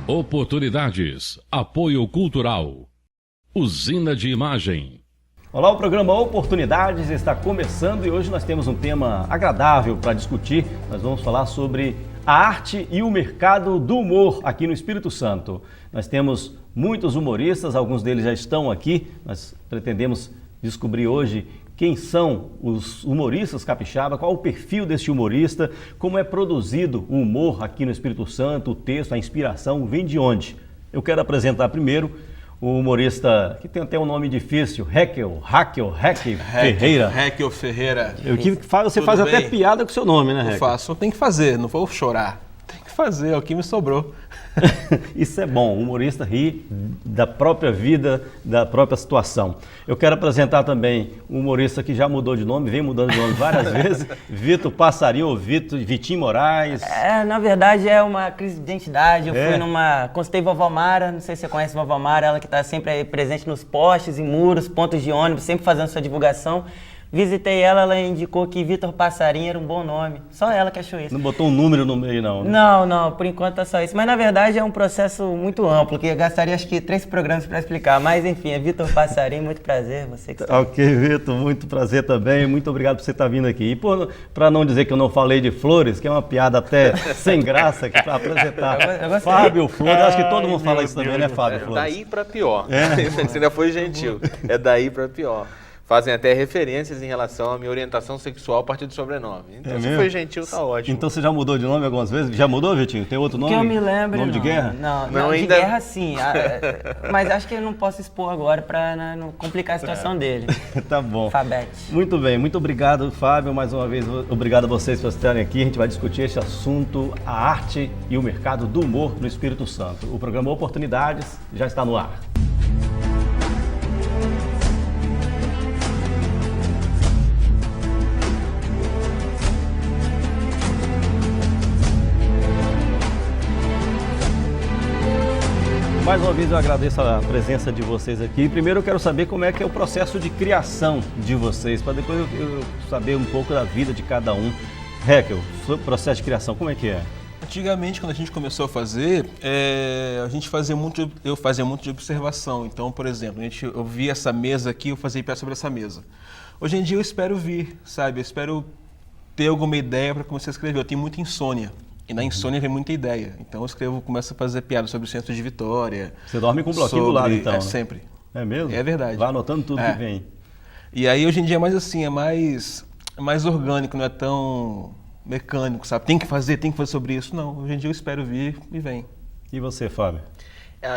Oportunidades. Apoio cultural. Usina de Imagem. Olá, o programa Oportunidades está começando e hoje nós temos um tema agradável para discutir. Nós vamos falar sobre a arte e o mercado do humor aqui no Espírito Santo. Nós temos muitos humoristas, alguns deles já estão aqui. Nós pretendemos descobrir hoje quem são os humoristas capixaba, qual o perfil desse humorista, como é produzido o humor aqui no Espírito Santo, o texto, a inspiração, vem de onde? Eu quero apresentar primeiro o humorista que tem até um nome difícil, Raquel Ferreira. Raquel Ferreira. Você faz até piada com o seu nome, né, Raquel? Eu faço, tem que fazer, não vou chorar. Tem que fazer, é o que me sobrou. Isso é bom, o humorista ri da própria vida, da própria situação. Eu quero apresentar também um humorista que já mudou de nome, vem mudando de nome várias vezes, Vitor Passarinho, ou Vitinho Moraes. Na verdade é uma crise de identidade, eu fui consultei Vovó Mara, não sei se você conhece Vovó Mara, ela que está sempre aí presente nos postes, em muros, pontos de ônibus, sempre fazendo sua divulgação. Visitei ela indicou que Vitor Passarinho era um bom nome. Só ela que achou isso. Não botou um número no meio, não? Né? Não, por enquanto é só isso. Mas na verdade é um processo muito amplo, que eu gastaria acho que 3 programas para explicar. Mas enfim, é Vitor Passarinho, muito prazer, você que está. Ok, Vitor, muito prazer também. Muito obrigado por você estar vindo aqui. E para não dizer que eu não falei de Flores, que é uma piada até sem graça aqui para apresentar. Fábio Flores, acho que todo mundo fala isso também, né, Fábio Flores? Daí para pior. Você ainda foi gentil. É daí para pior. Fazem até referências em relação à minha orientação sexual a partir do sobrenome. Então, se foi gentil, tá ótimo. Então, você já mudou de nome algumas vezes? Já mudou, Vitinho? Tem outro nome? Que eu me lembro, nome de guerra? Não, ainda... de guerra sim. Mas acho que eu não posso expor agora para não complicar a situação dele. Tá bom. Fabete. Muito bem, muito obrigado, Fábio. Mais uma vez, obrigado a vocês por estarem aqui. A gente vai discutir esse assunto, a arte e o mercado do humor no Espírito Santo. O programa Oportunidades já está no ar. Mais uma vez eu agradeço a presença de vocês aqui. Primeiro eu quero saber como é que é o processo de criação de vocês, para depois eu saber um pouco da vida de cada um. Raquel, o processo de criação, como é que é? Antigamente, quando a gente começou a fazer, eu fazia muito de observação. Então, por exemplo, eu via essa mesa aqui, eu fazia pé sobre essa mesa. Hoje em dia eu espero vir, sabe? Eu espero ter alguma ideia para começar a escrever. Eu tenho muita insônia. E na insônia vem muita ideia. Então eu começo a fazer piada sobre o centro de Vitória. Você dorme com um bloquinho do lado, então? É, sempre. É mesmo? É verdade. Vai anotando tudo que vem. E aí hoje em dia é mais assim, é mais orgânico, não é tão mecânico, sabe? Tem que fazer sobre isso. Não, hoje em dia eu espero vir e vem. E você, Fábio?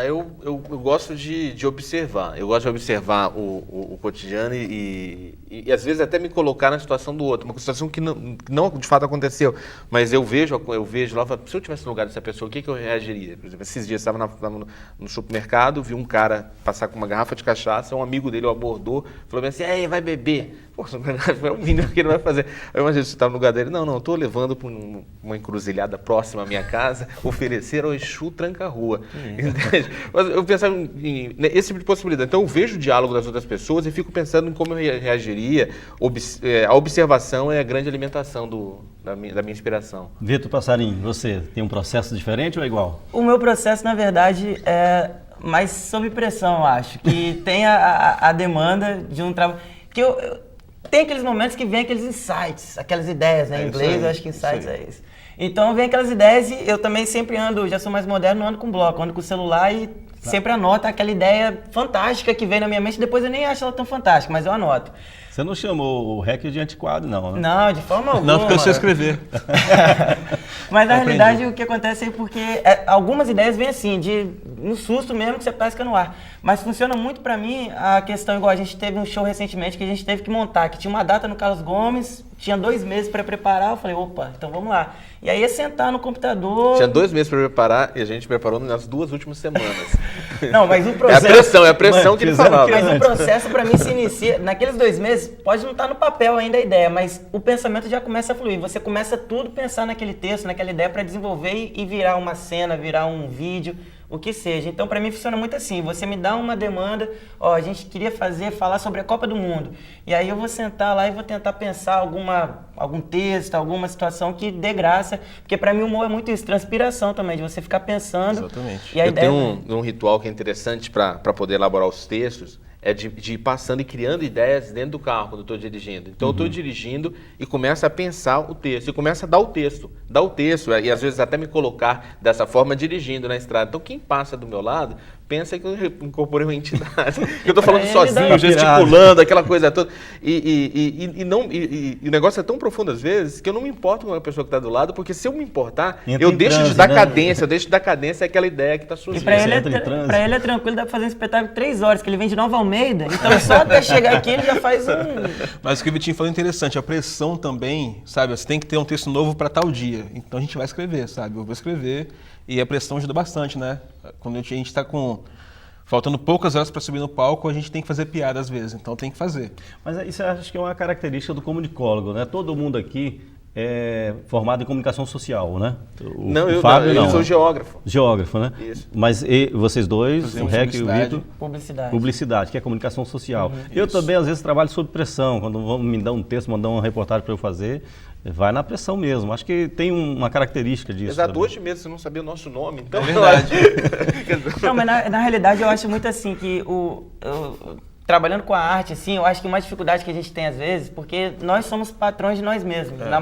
Eu gosto de observar. Eu gosto de observar o cotidiano e às vezes até me colocar na situação do outro. Uma situação que não de fato aconteceu, mas eu vejo lá, se eu tivesse no lugar dessa pessoa, o que eu reagiria? Por exemplo, esses dias eu estava no supermercado, vi um cara passar com uma garrafa de cachaça, um amigo dele o abordou, falou assim, vai beber. Pô, é o mínimo que ele vai fazer. Aí uma vez você estava no lugar dele, não, estou levando para uma encruzilhada próxima à minha casa, oferecer ao Exu tranca-rua. Mas eu pensava esse tipo de possibilidade. Então eu vejo o diálogo das outras pessoas e fico pensando em como eu reagiria. A observação é a grande alimentação da minha inspiração. Vitor Passarinho, você tem um processo diferente ou é igual? O meu processo, na verdade, é mais sob pressão, eu acho. Que tem a demanda de um trabalho... Tem aqueles momentos que vem aqueles insights, aquelas ideias, né? Em inglês, eu acho que insights é isso. Então vem aquelas ideias e eu também sempre já sou mais moderno, não ando com bloco, ando com o celular e sempre anoto aquela ideia fantástica que vem na minha mente, depois eu nem acho ela tão fantástica, mas eu anoto. Você não chamou o Raquel de antiquado, não, né? Não, de forma alguma. Não, porque eu sei escrever. Mas na realidade o que acontece é porque algumas ideias vêm assim, no susto mesmo que você pesca no ar. Mas funciona muito pra mim a questão, igual a gente teve um show recentemente que a gente teve que montar, que tinha uma data no Carlos Gomes, tinha 2 meses pra preparar, eu falei, opa, então vamos lá. E aí é sentar no computador... Tinha 2 meses pra preparar e a gente preparou nas 2 últimas semanas. Não, mas o processo... É a pressão que ele falava. Mas o processo pra mim se inicia, naqueles 2 meses, pode não estar no papel ainda a ideia, mas o pensamento já começa a fluir. Você começa tudo a pensar naquele texto, naquela ideia pra desenvolver e virar uma cena, virar um vídeo. o que seja. Então, para mim, funciona muito assim. Você me dá uma demanda, ó, a gente queria falar sobre a Copa do Mundo. E aí eu vou sentar lá e vou tentar pensar algum texto, alguma situação que dê graça. Porque para mim o humor é muito isso, transpiração também, de você ficar pensando. Exatamente. E a Eu ideia... tenho um ritual que é interessante para poder elaborar os textos, é de ir passando e criando ideias dentro do carro quando eu estou dirigindo. Então eu estou dirigindo e começo a pensar o texto, e começo a dar o texto, e às vezes até me colocar dessa forma dirigindo na estrada. Então quem passa do meu lado pensa que eu incorporei uma entidade, que eu estou falando sozinho, gesticulando, aquela coisa toda. E o negócio é tão profundo às vezes que eu não me importo com a pessoa que está do lado, porque se eu me importar, eu deixo de dar cadência, àquela ideia que está surgindo. E pra ele é tranquilo, dá pra fazer um espetáculo 3 horas, que ele vem de Nova Almeida, então só até chegar aqui ele já faz Mas o que o Vitinho falou é interessante, a pressão também, sabe, você tem que ter um texto novo para tal dia, então a gente vai escrever, sabe, eu vou escrever, e a pressão ajuda bastante, né, quando a gente está faltando poucas horas para subir no palco, a gente tem que fazer piada às vezes, então tem que fazer. Mas isso eu acho que é uma característica do comunicólogo, né? Todo mundo aqui é formado em comunicação social, né? O Fábio não. Eu sou geógrafo. Geógrafo, né? Isso. Mas vocês dois, Fazemos o REC e o Vitor... Publicidade, que é comunicação social. Eu Isso. também, às vezes, trabalho sob pressão. Quando vão me dar um texto, mandar uma reportagem para eu fazer, vai na pressão mesmo. Acho que tem uma característica disso. Exato, também. hoje mesmo você não sabia o nosso nome, então... É verdade. Não, mas na realidade eu acho muito assim que trabalhando com a arte, assim, eu acho que uma dificuldade que a gente tem às vezes, porque nós somos patrões de nós mesmos, na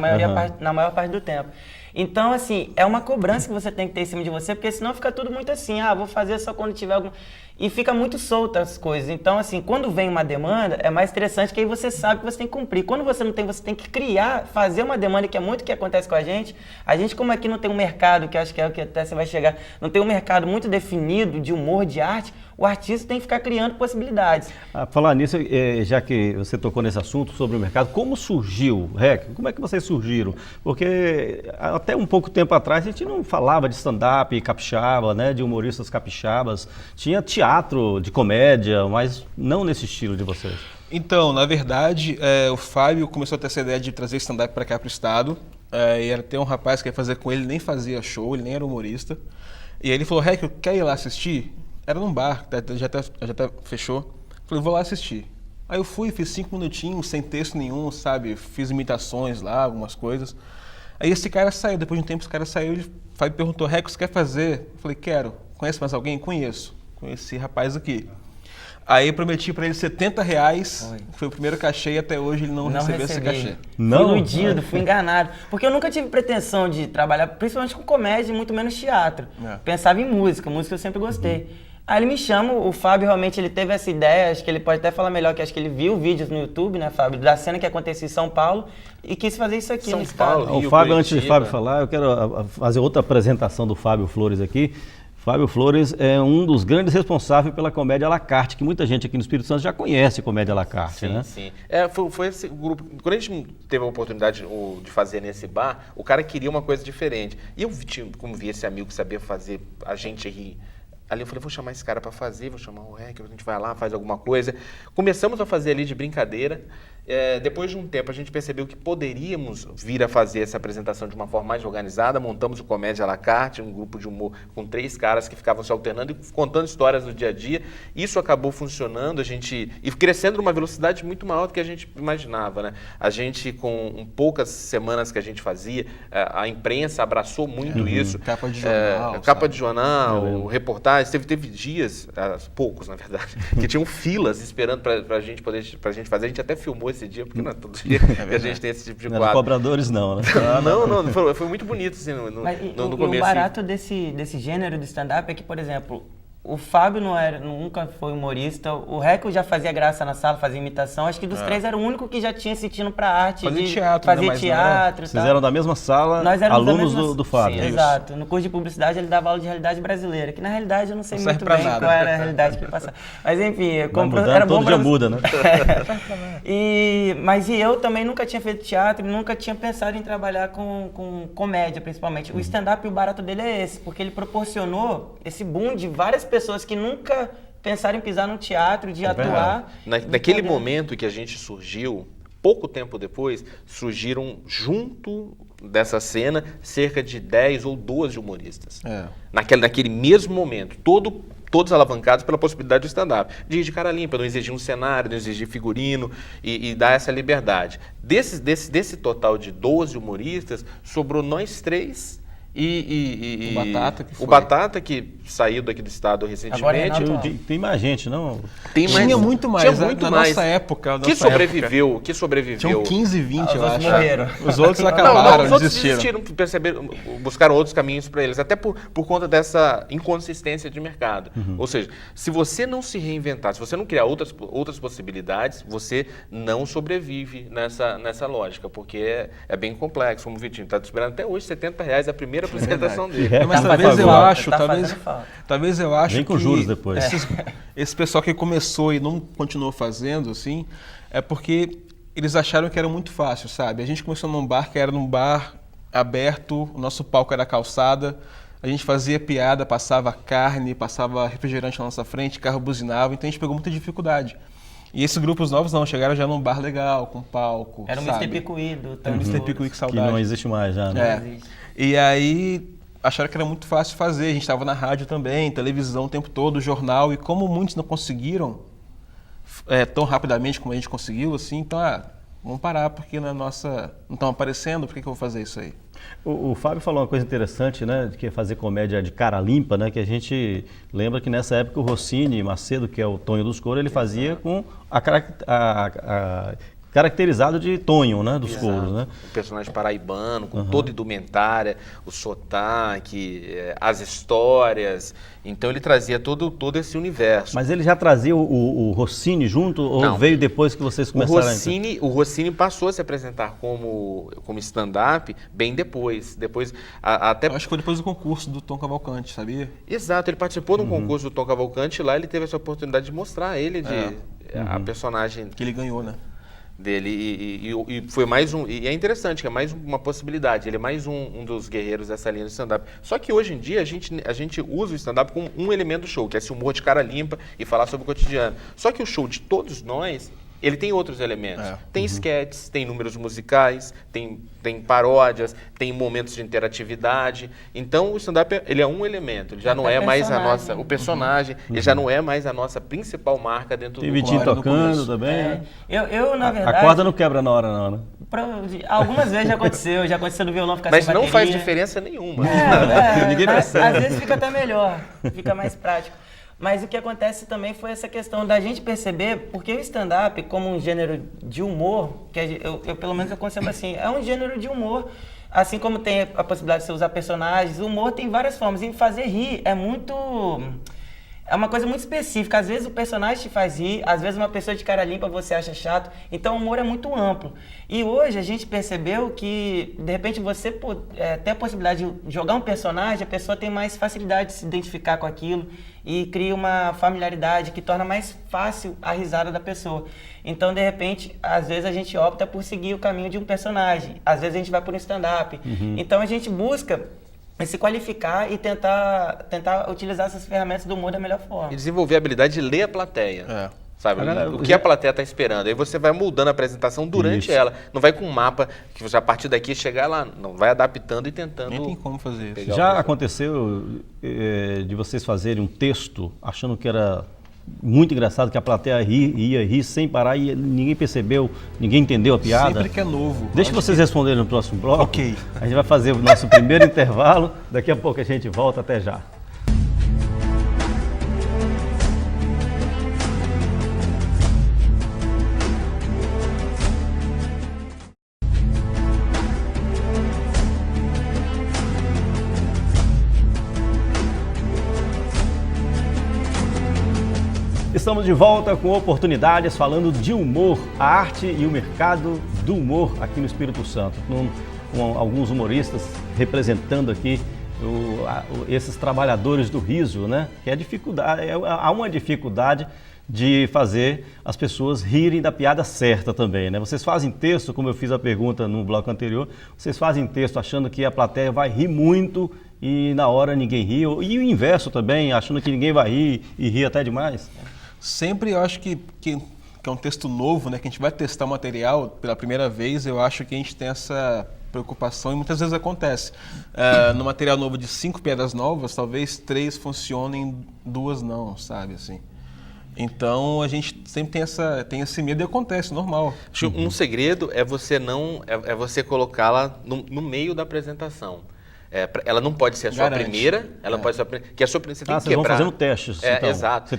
maior parte do tempo. Então, assim, é uma cobrança que você tem que ter em cima de você, porque senão fica tudo muito assim, vou fazer só quando tiver algum... E fica muito solta as coisas. Então, assim, quando vem uma demanda, é mais interessante que aí você sabe que você tem que cumprir. Quando você não tem, você tem que criar, fazer uma demanda, que é muito o que acontece com a gente. A gente, como aqui não tem um mercado, que eu acho que é o que até você vai chegar, não tem um mercado muito definido de humor, de arte, o artista tem que ficar criando possibilidades. Falar nisso, já que você tocou nesse assunto sobre o mercado, como surgiu, REC? Como é que vocês surgiram? Porque até um pouco tempo atrás a gente não falava de stand-up capixaba, né, de humoristas capixabas. Tinha teatro de comédia, mas não nesse estilo de vocês. Então, na verdade, o Fábio começou a ter essa ideia de trazer stand-up para cá para o estado. E era ter um rapaz que ia fazer com ele, nem fazia show, ele nem era humorista. E aí ele falou, REC, quer ir lá assistir? Era num bar, já até fechou. Falei, vou lá assistir. Aí eu fui, fiz 5 minutinhos, sem texto nenhum, sabe? Fiz imitações lá, algumas coisas. Aí esse cara saiu, depois de um tempo esse cara saiu, ele perguntou, REC, você quer fazer? Eu falei, quero. Conhece mais alguém? Conheço. Conheci esse rapaz aqui. Aí eu prometi para ele R$70, foi o primeiro cachê e até hoje ele não recebeu esse cachê. Não? Fui iludido, fui enganado. Porque eu nunca tive pretensão de trabalhar, principalmente com comédia e muito menos teatro. Pensava em música eu sempre gostei. Aí ele me chama, o Fábio realmente ele teve essa ideia, acho que ele pode até falar melhor, que acho que ele viu vídeos no YouTube, né, Fábio, da cena que acontecia em São Paulo e quis fazer isso aqui no estado. O Fábio, antes de Fábio falar, eu quero fazer outra apresentação do Fábio Flores aqui. Fábio Flores é um dos grandes responsáveis pela comédia à la carte, que muita gente aqui no Espírito Santo já conhece comédia à la carte, sim, né? Sim, foi esse grupo. Quando a gente teve a oportunidade de fazer nesse bar, o cara queria uma coisa diferente. E eu, como vi esse amigo que sabia fazer a gente rir, ali eu falei, vou chamar esse cara para fazer, vou chamar o REC, a gente vai lá, faz alguma coisa. Começamos a fazer ali de brincadeira. Depois de um tempo, a gente percebeu que poderíamos vir a fazer essa apresentação de uma forma mais organizada. Montamos o Comédia à la carte, um grupo de humor com 3 caras que ficavam se alternando e contando histórias do dia a dia. Isso acabou funcionando, e crescendo numa velocidade muito maior do que a gente imaginava, né? A gente, com poucas semanas que a gente fazia, a imprensa abraçou muito isso. Capa de jornal. Capa de jornal, reportagens. Teve dias, poucos na verdade, que tinham filas esperando pra gente fazer. A gente até filmou esse dia, porque não é todo dia que a gente tem esse tipo de quadro. Não eram cobradores não, né? Não, foi muito bonito assim, no começo. O barato desse gênero de stand-up é que, por exemplo, o Fábio nunca foi humorista, o REC já fazia graça na sala, fazia imitação, acho que dos 3 era o único que já tinha esse tino pra arte. Fazia teatro, fazia teatro. Vocês eram da mesma sala, nós éramos alunos da mesma... do Fábio. Sim, exato. No curso de publicidade ele dava aula de realidade brasileira, que na realidade eu não sei muito bem nada. qual era a realidade que passava. Mas enfim, era bom todo dia muda, né? Mas eu também nunca tinha feito teatro, nunca tinha pensado em trabalhar com comédia, principalmente. O stand-up, o barato dele é esse, porque ele proporcionou esse boom de várias pessoas que nunca pensaram em pisar no teatro, de atuar. Naquele momento que a gente surgiu, pouco tempo depois, surgiram junto dessa cena cerca de 10 ou 12 humoristas. É. Naquele mesmo momento, todos alavancados pela possibilidade do stand-up. De cara limpa, não exigir um cenário, não exigir figurino e dar essa liberdade. Desse total de 12 humoristas, sobrou nós três e O Batata, que foi. o Batata, que saiu daqui do estado recentemente. Agora, Renato, Tem mais gente, não? Tinha muito mais, Tinha muito na mais. nossa época. Que sobreviveu. Tinham 15, 20, Os eu outros acho. morreram. Os outros Não, acabaram, os outros desistiram. perceberam, buscaram outros caminhos para eles, até por conta dessa inconsistência de mercado. Ou seja, se você não se reinventar, se você não criar outras possibilidades, você não sobrevive nessa lógica, porque é bem complexo. Como o Vitinho está esperando até hoje, R$70 a primeira apresentação dele. Mas Tá talvez fazendo eu falta, acho, tá talvez, fazendo falta. talvez eu acho Vem com que juros depois. Esse pessoal que começou e não continuou fazendo, assim, é porque eles acharam que era muito fácil, sabe? A gente começou num bar que era num bar aberto, o nosso palco era calçada, a gente fazia piada, passava carne, passava refrigerante na nossa frente, carro buzinava, então a gente pegou muita dificuldade. E esses grupos novos não, chegaram já num bar legal, com palco, Era o sabe? Mr. Picuí do Era o Mr. Picuí, que Que saudade. não existe mais já, né? É. E aí acharam que era muito fácil fazer. A gente estava na rádio também, televisão o tempo todo, jornal. E como muitos não conseguiram tão rapidamente como a gente conseguiu, assim, então, vamos parar porque na nossa não estão aparecendo, por que eu vou fazer isso aí? O Fábio falou uma coisa interessante, né, que é fazer comédia de cara limpa, né, que a gente lembra que nessa época o Rossini Macedo, que é o Tonho dos Couros, ele fazia com caracterizado de Tonho, né, dos Couros, né? O personagem paraibano, com toda a indumentária, o sotaque, as histórias. Então ele trazia todo esse universo. Mas ele já trazia o Rossini junto ou Não. veio depois que vocês começaram O Rossini passou a se apresentar como stand-up bem depois. Até Eu acho que foi depois do concurso do Tom Cavalcante, sabia? Exato, ele participou de um concurso do Tom Cavalcante e lá ele teve essa oportunidade de mostrar ele, a personagem Que ele ganhou, né? dele e foi mais um, e é interessante que é mais uma possibilidade, ele é mais um dos guerreiros dessa linha do stand-up. Só que hoje em dia a gente usa o stand-up como um elemento do show, que é esse humor de cara limpa e falar sobre o cotidiano. Só que o show de todos nós, ele tem outros elementos. Tem sketches, tem números musicais, tem paródias, tem momentos de interatividade. Então o stand-up ele é um elemento, ele já não é mais a nossa, o personagem, ele já não é mais a nossa principal marca dentro Tem do Vitinho Claro, no tocando começo. também. Eu, na verdade... A corda não quebra na hora não, né? Algumas vezes já aconteceu do violão ficar Mas sem não bateria. faz diferença nenhuma. Ninguém mas percebe. às vezes fica até melhor, fica mais prático. Mas o que acontece também foi essa questão da gente perceber, porque o stand-up, como um gênero de humor, que eu pelo menos eu concebo assim, é um gênero de humor, assim como tem a possibilidade de você usar personagens, o humor tem várias formas, e fazer rir é uma coisa muito específica. Às vezes o personagem te faz rir, às vezes uma pessoa de cara limpa você acha chato. Então o humor é muito amplo. E hoje a gente percebeu que, de repente, você ter a possibilidade de jogar um personagem, a pessoa tem mais facilidade de se identificar com aquilo e cria uma familiaridade que torna mais fácil a risada da pessoa. Então, de repente, às vezes a gente opta por seguir o caminho de um personagem. Às vezes a gente vai por um stand-up. Então a gente busca se qualificar e tentar utilizar essas ferramentas do humor da melhor forma. E desenvolver a habilidade de ler a plateia. Sabe? Agora, O que a plateia está esperando. Aí você vai moldando a apresentação durante ela. Não vai com um mapa que você, a partir daqui, chegar lá. Não, vai adaptando e tentando. Nem tem como fazer isso. Já aconteceu de vocês fazerem um texto achando que era muito engraçado, que a plateia ia rir sem parar e ninguém percebeu, ninguém entendeu a piada? Sempre que é novo. Deixa vocês responderem no próximo bloco. Ok. A gente vai fazer o nosso primeiro intervalo. Daqui a pouco a gente volta. Até já. Estamos de volta com oportunidades, falando de humor, a arte e o mercado do humor aqui no Espírito Santo, com alguns humoristas representando aqui esses trabalhadores do riso, né? Que é dificuldade, há uma dificuldade de fazer as pessoas rirem da piada certa também, né? Vocês fazem texto, como eu fiz a pergunta no bloco anterior, vocês fazem texto achando que a plateia vai rir muito e na hora ninguém ri, e o inverso também, achando que ninguém vai rir e ri até demais. Sempre eu acho que é um texto novo, né? Que a gente vai testar o material pela primeira vez, eu acho que a gente tem essa preocupação, e muitas vezes acontece. No material novo de 5 piadas novas, talvez 3 funcionem, 2 não, sabe, assim. Então a gente sempre tem esse medo e acontece, normal. Acho que um segredo é você você colocá-la no meio da apresentação. Ela não pode ser a sua primeira, ela pode ser que a sua primeira, você tem que vocês vão quebrar. fazendo testes. Então. Exato.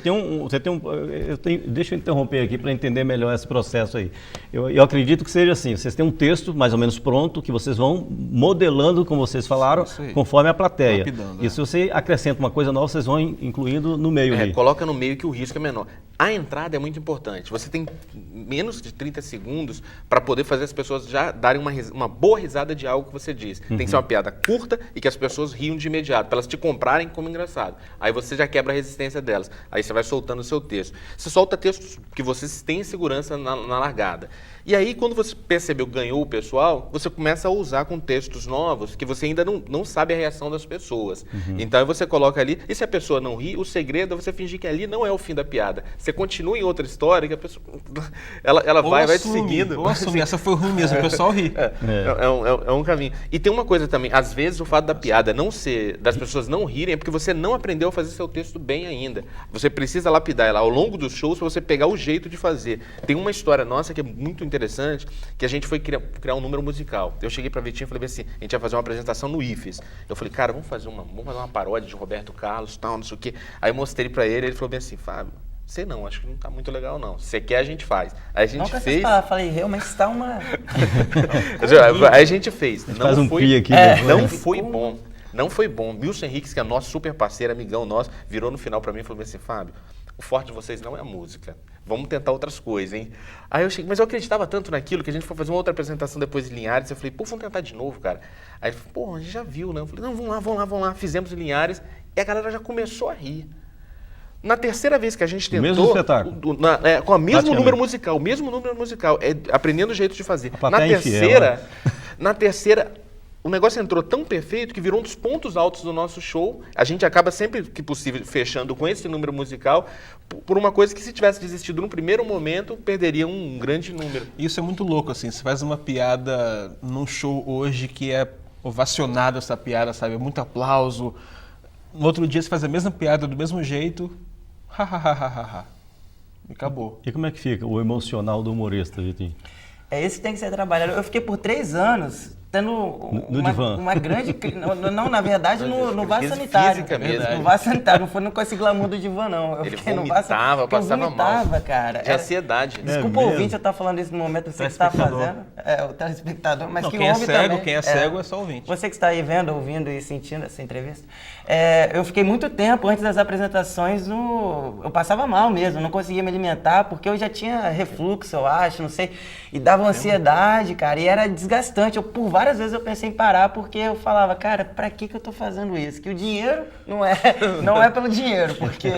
Deixa eu interromper aqui para entender melhor esse processo aí. Eu acredito que seja assim, vocês têm um texto mais ou menos pronto, que vocês vão modelando, como vocês falaram, conforme a plateia. Lapidando, e se você acrescenta uma coisa nova, vocês vão incluindo no meio ali. Coloca no meio que o risco é menor. A entrada é muito importante. Você tem menos de 30 segundos para poder fazer as pessoas já darem uma boa risada de algo que você diz. Tem que ser uma piada curta e que as pessoas riam de imediato, para elas te comprarem como engraçado. Aí você já quebra a resistência delas. Aí você vai soltando o seu texto. Você solta textos que você tem segurança na largada. E aí, quando você percebeu, ganhou o pessoal, você começa a usar com textos novos que você ainda não sabe a reação das pessoas. Então, aí você coloca ali, e se a pessoa não ri, o segredo é você fingir que ali não é o fim da piada. Você continua em outra história que a pessoa ela vai te seguindo. Ou assumir, essa foi ruim mesmo, o pessoal ri. É um caminho. E tem uma coisa também, às vezes o fato da piada das pessoas não rirem é porque você não aprendeu a fazer seu texto bem ainda. Você precisa lapidar ela ao longo dos shows para você pegar o jeito de fazer. Tem uma história nossa que é muito interessante, que a gente foi criar um número musical. Eu cheguei para Vitinho e falei assim, a gente vai fazer uma apresentação no IFES. Eu falei, cara, vamos fazer uma paródia de Roberto Carlos, tal, não sei o quê. Aí eu mostrei para ele falou bem assim, Fábio, sei não, acho que não tá muito legal não. Se você quer, a gente faz. Aí a gente fez. Falei, realmente está uma... Aí a gente fez. Não foi, aqui, não foi bom. Não foi bom. Milson Henriques, que é nosso super parceiro, amigão nosso, virou no final para mim e falou assim, Fábio, o forte de vocês não é a música. Vamos tentar outras coisas, hein? Aí eu cheguei, mas eu acreditava tanto naquilo que a gente foi fazer uma outra apresentação depois em Linhares. Eu falei, vamos tentar de novo, cara. Aí ele falou, a gente já viu, né? Eu falei, não, vamos lá. Fizemos em Linhares e a galera já começou a rir. Na terceira vez que a gente tentou... Mesmo espetáculo. Com o mesmo número musical, aprendendo o jeito de fazer. Na terceira, o negócio entrou tão perfeito que virou um dos pontos altos do nosso show. A gente acaba sempre que possível fechando com esse número musical por uma coisa que se tivesse desistido no primeiro momento, perderia um grande número. Isso é muito louco, assim, você faz uma piada num show hoje que é ovacionada essa piada, sabe? Muito aplauso. No outro dia você faz a mesma piada do mesmo jeito, e acabou. E como é que fica o emocional do humorista, Vitinho? É isso que tem que ser trabalhado. Eu fiquei por 3 anos tendo uma grande... Não, na verdade, no vaso sanitário. No vaso sanitário, não foi com esse glamour do divã, não. Ele vomitava, passava mal. Cara. De ansiedade. Desculpa o ouvinte eu estar falando isso no momento, não sei o que você está fazendo. O telespectador, mas que ouve também. Quem é cego é só ouvinte. Você que está aí vendo, ouvindo e sentindo essa entrevista. Eu fiquei muito tempo antes das apresentações, eu passava mal mesmo, não conseguia me alimentar, porque eu já tinha refluxo, eu acho, não sei, e dava ansiedade, cara, e era desgastante. Por várias vezes eu pensei em parar, porque eu falava, cara, pra que eu tô fazendo isso? Que o dinheiro não é pelo dinheiro, porque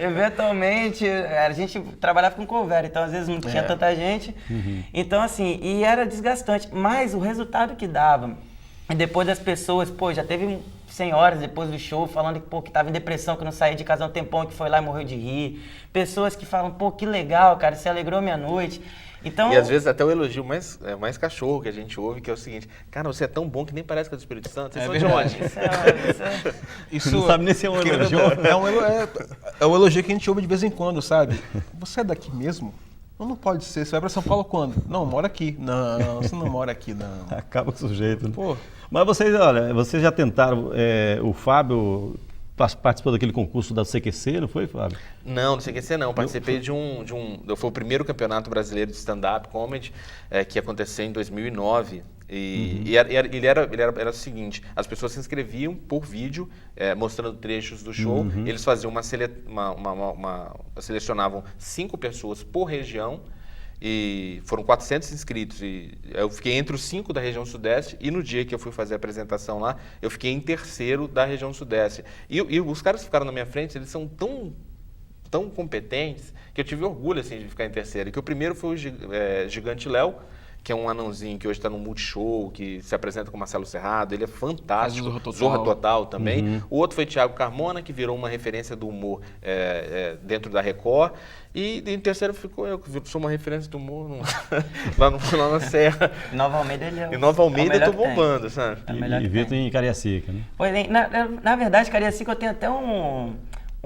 eventualmente a gente trabalhava com cover, então às vezes não tinha tanta gente. Então assim, e era desgastante, mas o resultado que dava, e depois das pessoas, já teve senhoras depois do show falando que tava em depressão, que não saía de casa há um tempão, que foi lá e morreu de rir. Pessoas que falam, que legal, cara, você alegrou minha noite. Então, e às vezes até o elogio mais cachorro que a gente ouve, que é o seguinte, cara, você é tão bom que nem parece que é do Espírito Santo, vocês são de onde? Isso não sabe nem se é um elogio. É um elogio que a gente ouve de vez em quando, sabe? Você é daqui mesmo? Não pode ser. Você vai para São Paulo quando? Não, mora aqui. Não, você não mora aqui, não. Acaba com o sujeito. Né? Pô. Mas vocês já tentaram, o Fábio participou daquele concurso da CQC, não foi, Fábio? Não, do CQC não. Participei foi o primeiro campeonato brasileiro de stand-up comedy que aconteceu em 2009. E ele era o seguinte, as pessoas se inscreviam por vídeo, mostrando trechos do show, eles faziam selecionavam 5 pessoas por região, e foram 400 inscritos, e eu fiquei entre os 5 da região sudeste, e no dia que eu fui fazer a apresentação lá, eu fiquei em terceiro da região sudeste. E os caras que ficaram na minha frente, eles são tão competentes, que eu tive orgulho assim, de ficar em terceiro. Que o primeiro foi o Gigante Léo, que é um anãozinho que hoje está no Multishow, que se apresenta com Marcelo Serrado, ele é fantástico. Faz o Zorra Total também. O outro foi Thiago Carmona, que virou uma referência do humor dentro da Record. E em terceiro ficou eu, que sou uma referência do humor lá na Serra. Em Nova Almeida ele é Em Nova Almeida eu tô melhor que tem. bombando, sabe? É o melhor E que Vitor tem. em Cariacica, né? Pois bem, na verdade, Cariacica eu tenho até um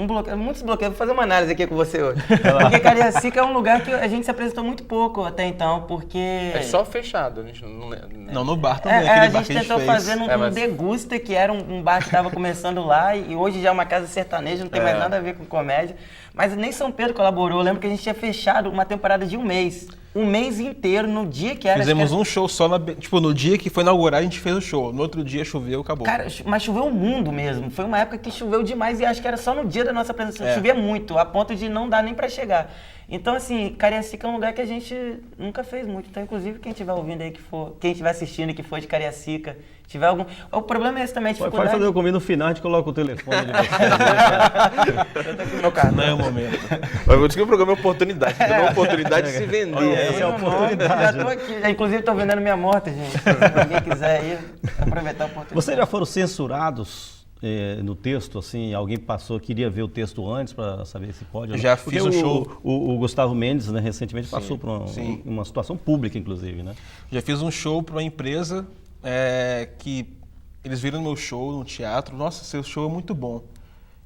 bloqueio, muitos bloqueios. Vou fazer uma análise aqui com você hoje. Porque Cariacica é um lugar que a gente se apresentou muito pouco até então, porque... É só fechado, a gente não Não, no bar também, a aquele bar gente que a gente tentou fez. fazer num mas- Degusta, que era um bar que estava começando lá, e hoje já é uma casa sertaneja, não tem mais nada a ver com comédia. Mas nem São Pedro colaborou. Eu lembro que a gente tinha fechado uma temporada de um mês inteiro, no dia que era... Fizemos acho que era- um show só, tipo, no dia que foi inaugurar a gente fez o show. No outro dia choveu, acabou. Cara, mas choveu o mundo mesmo. Foi uma época que choveu demais e acho que era só no dia da nossa apresentação. Chovia muito, a ponto de não dar nem pra chegar. Então, assim, Cariacica é um lugar que a gente nunca fez muito. Então, inclusive, quem estiver ouvindo aí, quem estiver assistindo e que for de Cariacica, tiver algum... O problema é esse também, a Pode dificuldade... fazer o comigo no final, a gente coloca o telefone de vocês. Eu tô aqui no meu carro. Não é o momento. Eu vou dizer que o programa é oportunidade, dando uma oportunidade de se vender. Olha, essa é a oportunidade. Já tô aqui. Já, inclusive, tô vendendo minha moto, gente. Se alguém quiser aí, aproveitar a oportunidade. Vocês já foram censurados no texto, assim? Alguém passou, queria ver o texto antes para saber se pode ou não? Já Porque fiz um show. O Gustavo Mendes, né, recentemente passou por sim. uma situação pública, inclusive, né? Já fiz um show para uma empresa que eles viram meu show no teatro. Nossa, seu show é muito bom.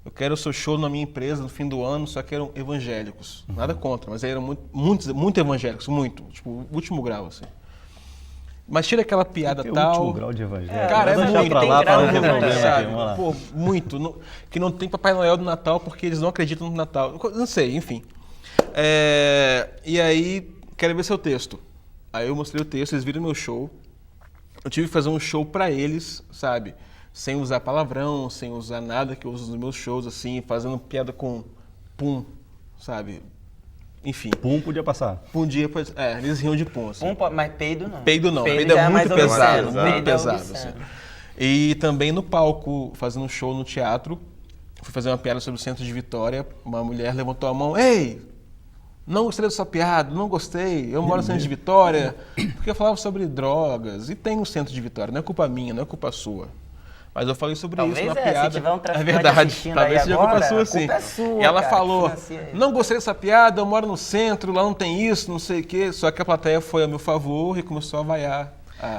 Eu quero o seu show na minha empresa no fim do ano, só que eram evangélicos. Nada contra, mas eram muito evangélicos, muito. Tipo, último grau, assim. Mas tira aquela piada Tem o tal... último grau de evangelho. Cara, é Vou deixar muito. pra lá Tem para grau não de ter problema evangelho, aqui, Sabe? vamos lá. Pô, muito. Que não tem Papai Noel do Natal porque eles não acreditam no Natal. Não sei, enfim. E aí, quero ver seu texto. Aí eu mostrei o texto, eles viram meu show. Eu tive que fazer um show pra eles, sabe? Sem usar palavrão, sem usar nada que eu uso nos meus shows, assim, fazendo piada com pum, sabe? Enfim. Pum, podia passar. Pum dia, eles riam de pum, assim. Mas peido não. Peido não, peido já é mais muito pesado, obsceno. muito Peido é pesado. obsceno. Assim. E também no palco, fazendo um show no teatro, fui fazer uma piada sobre o centro de Vitória, uma mulher levantou a mão, ei, não gostei da sua piada, não gostei, eu moro no centro de Vitória, porque eu falava sobre drogas, e tem um centro de Vitória, não é culpa minha, não é culpa sua. Mas eu falei sobre Talvez isso na se piada. tiver um traficante é verdade, assistindo talvez aí seja agora, culpa sua, a sim. culpa é sua, E ela cara, falou, financia isso. não gostei dessa piada, eu moro no centro, lá não tem isso, não sei o quê. Só que a plateia foi a meu favor e começou a vaiar.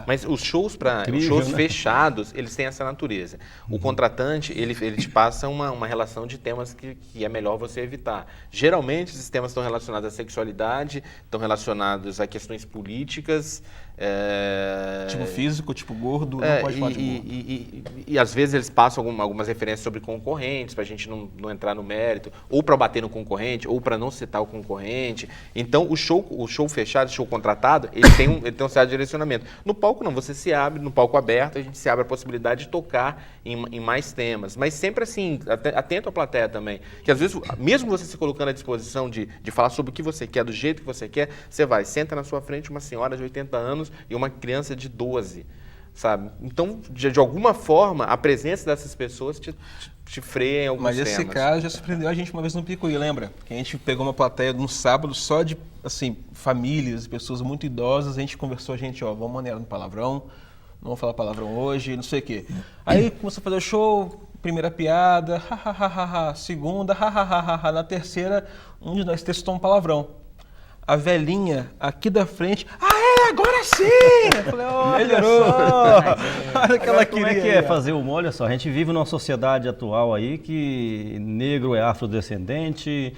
Mas os shows Incrível, né? fechados, eles têm essa natureza. O contratante, ele te passa uma relação de temas que é melhor você evitar. Geralmente, esses temas estão relacionados à sexualidade, estão relacionados a questões políticas. Tipo físico, tipo gordo, não pode falar de gordo. E às vezes eles passam algumas referências sobre concorrentes, para a gente não entrar no mérito, ou para bater no concorrente, ou para não citar o concorrente. Então, o show fechado, o show contratado, ele tem um certo direcionamento. No palco não, você se abre, no palco aberto, a gente se abre a possibilidade de tocar em mais temas. Mas sempre assim, atento à plateia também. Que às vezes, mesmo você se colocando à disposição de falar sobre o que você quer, do jeito que você quer, você vai, senta na sua frente uma senhora de 80 anos e uma criança de 12, sabe? Então, de alguma forma, a presença dessas pessoas te freia em alguns Mas temas. esse caso já surpreendeu a gente uma vez no Picuí, lembra? Que a gente pegou uma plateia no sábado só de, assim, famílias, pessoas muito idosas, a gente conversou, vamos maneira no palavrão, não vamos falar palavrão hoje, não sei o quê. Aí começou a fazer o show, primeira piada, segunda, na terceira, um de nós testou um palavrão. A velhinha aqui da frente, agora sim! Eu falei, melhorou! Olha que ela Como queria. é que é fazer humor? Olha só, a gente vive numa sociedade atual aí que negro é afrodescendente,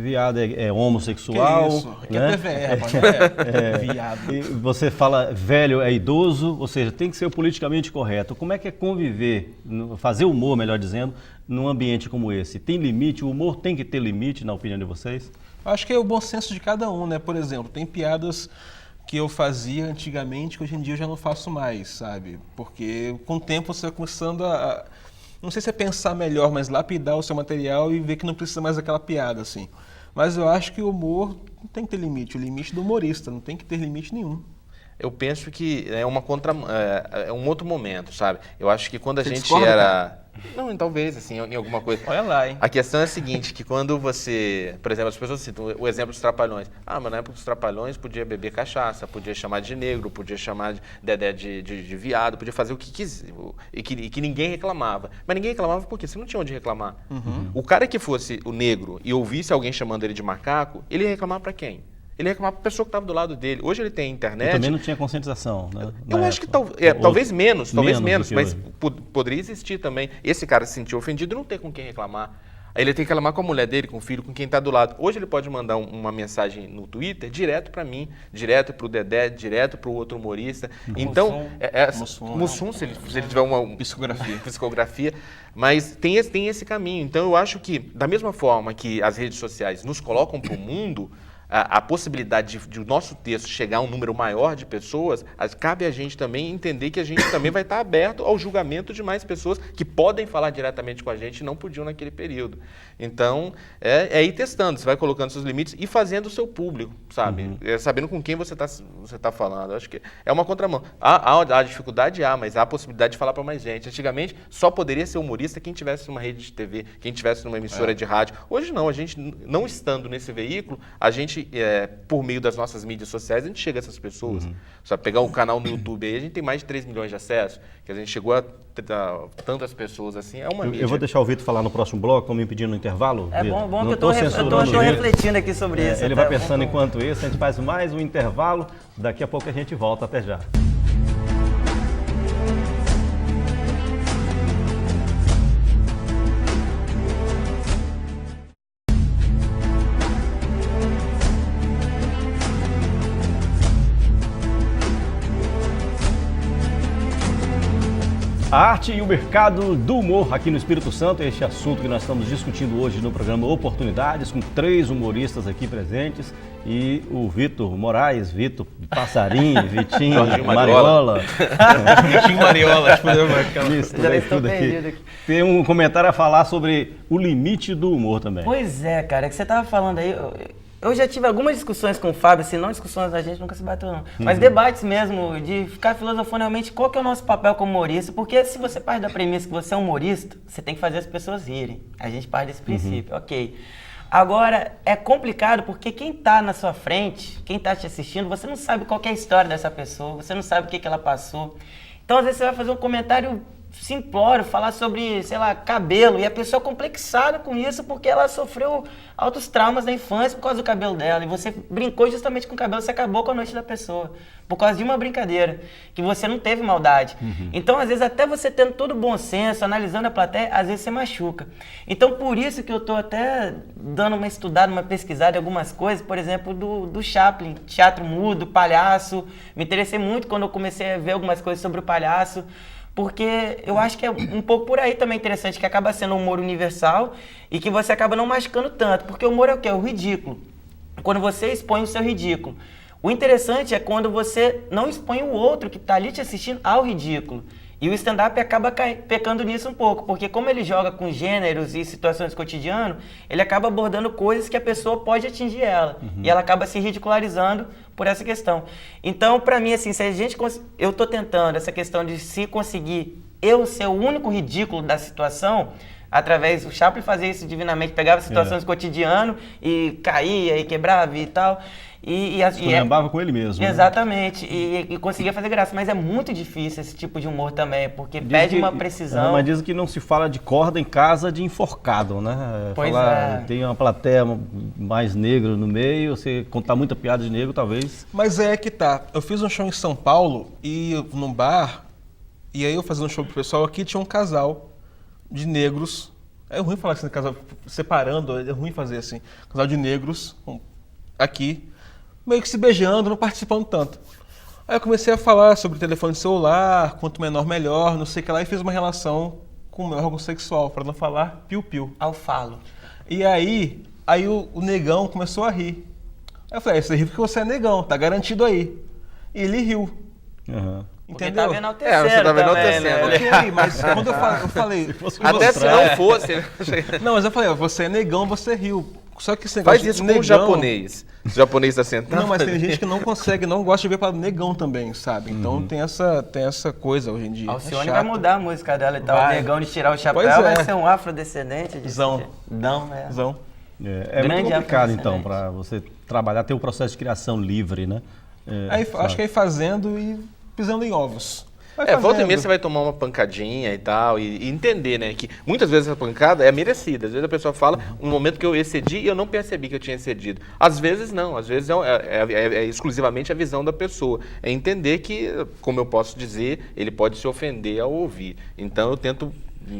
viado é homossexual. Que isso? Aqui né? é TVE, rapaz, não é viado. E você fala velho é idoso, ou seja, tem que ser politicamente correto. Como é que é conviver, fazer humor, melhor dizendo, num ambiente como esse? Tem limite? O humor tem que ter limite, na opinião de vocês? Acho que é o bom senso de cada um, né? Por exemplo, tem piadas que eu fazia antigamente que hoje em dia eu já não faço mais, sabe? Porque com o tempo você vai começando não sei se é pensar melhor, mas lapidar o seu material e ver que não precisa mais daquela piada, assim. Mas eu acho que o humor não tem que ter limite. O limite do humorista não tem que ter limite nenhum. Eu penso que é um outro momento, sabe? Eu acho que quando a Você gente discorda, era... Não, talvez, assim, em alguma coisa. Olha lá, hein? A questão é a seguinte, que quando você, por exemplo, as pessoas citam o exemplo dos Trapalhões. Ah, mas na época dos Trapalhões podia beber cachaça, podia chamar de negro, podia chamar de Dedé de viado, podia fazer o que quisesse, e que ninguém reclamava. Mas ninguém reclamava porque você não tinha onde reclamar. O cara que fosse o negro e ouvisse alguém chamando ele de macaco, ele ia reclamar para quem? Ele ia reclamar para a pessoa que estava do lado dele. Hoje ele tem internet. E também não tinha conscientização, né? Eu acho que talvez menos, menos mas poderia existir também. Esse cara se sentiu ofendido e não tem com quem reclamar. Aí ele tem que reclamar com a mulher dele, com o filho, com quem está do lado. Hoje ele pode mandar uma mensagem no Twitter direto para mim, direto para o Dedé, direto para o outro humorista. Então, Mussum, se ele tiver uma psicografia. Mas tem esse caminho. Então eu acho que, da mesma forma que as redes sociais nos colocam para o mundo, a possibilidade de o nosso texto chegar a um número maior de pessoas, cabe a gente também entender que a gente também vai estar aberto ao julgamento de mais pessoas que podem falar diretamente com a gente e não podiam naquele período. Então, é ir testando, você vai colocando seus limites e fazendo o seu público, sabe? Sabendo com quem você tá falando. Eu acho que é uma contramão. Há dificuldade, mas há a possibilidade de falar para mais gente. Antigamente, só poderia ser humorista quem tivesse numa rede de TV, quem tivesse numa emissora de rádio. Hoje não, a gente não estando nesse veículo, a gente por meio das nossas mídias sociais, a gente chega a essas pessoas. Só pegar um canal no YouTube aí, a gente tem mais de 3 milhões de acessos, que a gente chegou a tantas pessoas assim, é uma mídia. Eu vou deixar o Vitor falar no próximo bloco, como me pedindo no intervalo. É Vitor. bom que eu tô refletindo aqui sobre isso. Ele vai pensando enquanto isso, a gente faz mais um intervalo, daqui a pouco a gente volta, até já. A arte e o mercado do humor aqui no Espírito Santo, este assunto que nós estamos discutindo hoje no programa Oportunidades, com 3 humoristas aqui presentes e o Vitor Moraes, Vitor Passarinho, Vitinho, Mariola. Vitinho Mariola, já tudo aqui. Tem um comentário a falar sobre o limite do humor também. Pois é, cara, que você estava falando aí. Eu já tive algumas discussões com o Fábio, assim, não discussões, a gente nunca se bateu não, mas debates mesmo, de ficar filosofando realmente qual que é o nosso papel como humorista, porque se você parte da premissa que você é humorista, você tem que fazer as pessoas rirem, a gente parte desse princípio, ok. Agora, é complicado porque quem está na sua frente, quem está te assistindo, você não sabe qual que é a história dessa pessoa, você não sabe o que ela passou, então às vezes você vai fazer um comentário simplório, falar sobre, sei lá, cabelo, e a pessoa complexada com isso porque ela sofreu altos traumas na infância por causa do cabelo dela, e você brincou justamente com o cabelo, você acabou com a noite da pessoa, por causa de uma brincadeira, que você não teve maldade. Então, às vezes, até você tendo todo o bom senso, analisando a plateia, às vezes você machuca. Então, por isso que eu tô até dando uma estudada, uma pesquisada em algumas coisas, por exemplo, do Chaplin, teatro mudo, palhaço. Me interessei muito quando eu comecei a ver algumas coisas sobre o palhaço, porque eu acho que é um pouco por aí também interessante, que acaba sendo um humor universal e que você acaba não machucando tanto, porque o humor é o quê? É o ridículo. Quando você expõe o seu ridículo. O interessante é quando você não expõe o outro que está ali te assistindo ao ridículo. E o stand-up acaba pecando nisso um pouco, porque como ele joga com gêneros e situações cotidianas, ele acaba abordando coisas que a pessoa pode atingir ela. E ela acaba se ridicularizando por essa questão. Então, para mim, assim, se a gente eu estou tentando essa questão de se conseguir eu ser o único ridículo da situação, através do Chaplin fazer isso divinamente, pegava situações cotidianas e caía e quebrava e tal. Esculhambava com ele mesmo. Exatamente, né? E conseguia fazer graça, mas é muito difícil esse tipo de humor também, porque pede uma precisão. Mas dizem que não se fala de corda em casa de enforcado, né? Pois é. Tem uma plateia mais negra no meio, você contar muita piada de negro, talvez. Mas é que tá, eu fiz um show em São Paulo, e num bar, e aí eu fazendo um show pro pessoal, aqui tinha um casal de negros, é ruim falar assim, casal separando, é ruim fazer assim, casal de negros, aqui, meio que se beijando, não participando tanto. Aí eu comecei a falar sobre telefone celular, quanto menor melhor, não sei o que lá, e fiz uma relação com o meu órgão sexual, para não falar piu-piu. Ao falo. E aí o negão começou a rir. Aí eu falei, você ri porque você é negão, tá garantido aí. E ele riu. Porque Entendeu? tá vendo o terceiro você tá vendo o também, terceiro. né? Ok, mas quando eu falei Até se não fosse. não, mas eu falei, você é negão, você riu. Só que esse negócio Faz isso de com o negão- japonês. O japonês está sentado. Não, mas tem gente que não consegue, não gosta de ver para negão também, sabe? Então tem essa coisa hoje em dia. A É Alcione chato. vai mudar a música dela e tal. O Vai. negão de tirar o chapéu Pois é. vai ser um afrodescendente. Zão. Dão, é. Zão. É Grande muito complicado, afrodescendente. então, para você trabalhar, ter o processo de criação livre, né? Acho que é ir fazendo e pisando em ovos. Vai Volta e meia fazendo. você vai tomar uma pancadinha e tal, e entender, né, que muitas vezes essa pancada é merecida. Às vezes a pessoa fala um momento que eu excedi e eu não percebi que eu tinha excedido. Às vezes não, às vezes é exclusivamente a visão da pessoa. É entender que, como eu posso dizer, ele pode se ofender ao ouvir. Então eu tento...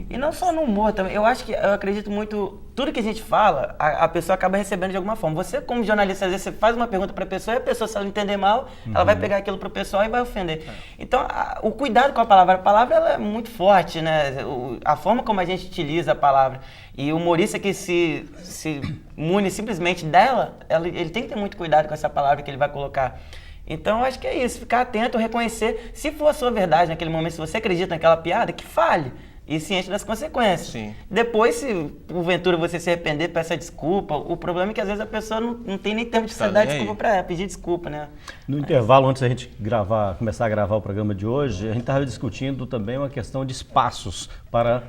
E não só no humor também. Eu acredito muito. Tudo que a gente fala, a pessoa acaba recebendo de alguma forma. Você, como jornalista, às vezes você faz uma pergunta para a pessoa e a pessoa, se ela entender mal, ela vai pegar aquilo para o pessoal e vai ofender. Então, o cuidado com a palavra ela é muito forte, né? A forma como a gente utiliza a palavra. E o humorista que se mune simplesmente dela, ele tem que ter muito cuidado com essa palavra que ele vai colocar. Então, eu acho que é isso. Ficar atento, reconhecer. Se for a sua verdade naquele momento, se você acredita naquela piada, que fale. E ciente das consequências. Sim. Depois, se porventura você se arrepender, peça desculpa. O problema é que às vezes a pessoa não tem nem tempo de Tá dar nem desculpa aí. para ela, pedir desculpa, né? No intervalo, antes da gente começar a gravar o programa de hoje, a gente estava discutindo também uma questão de espaços para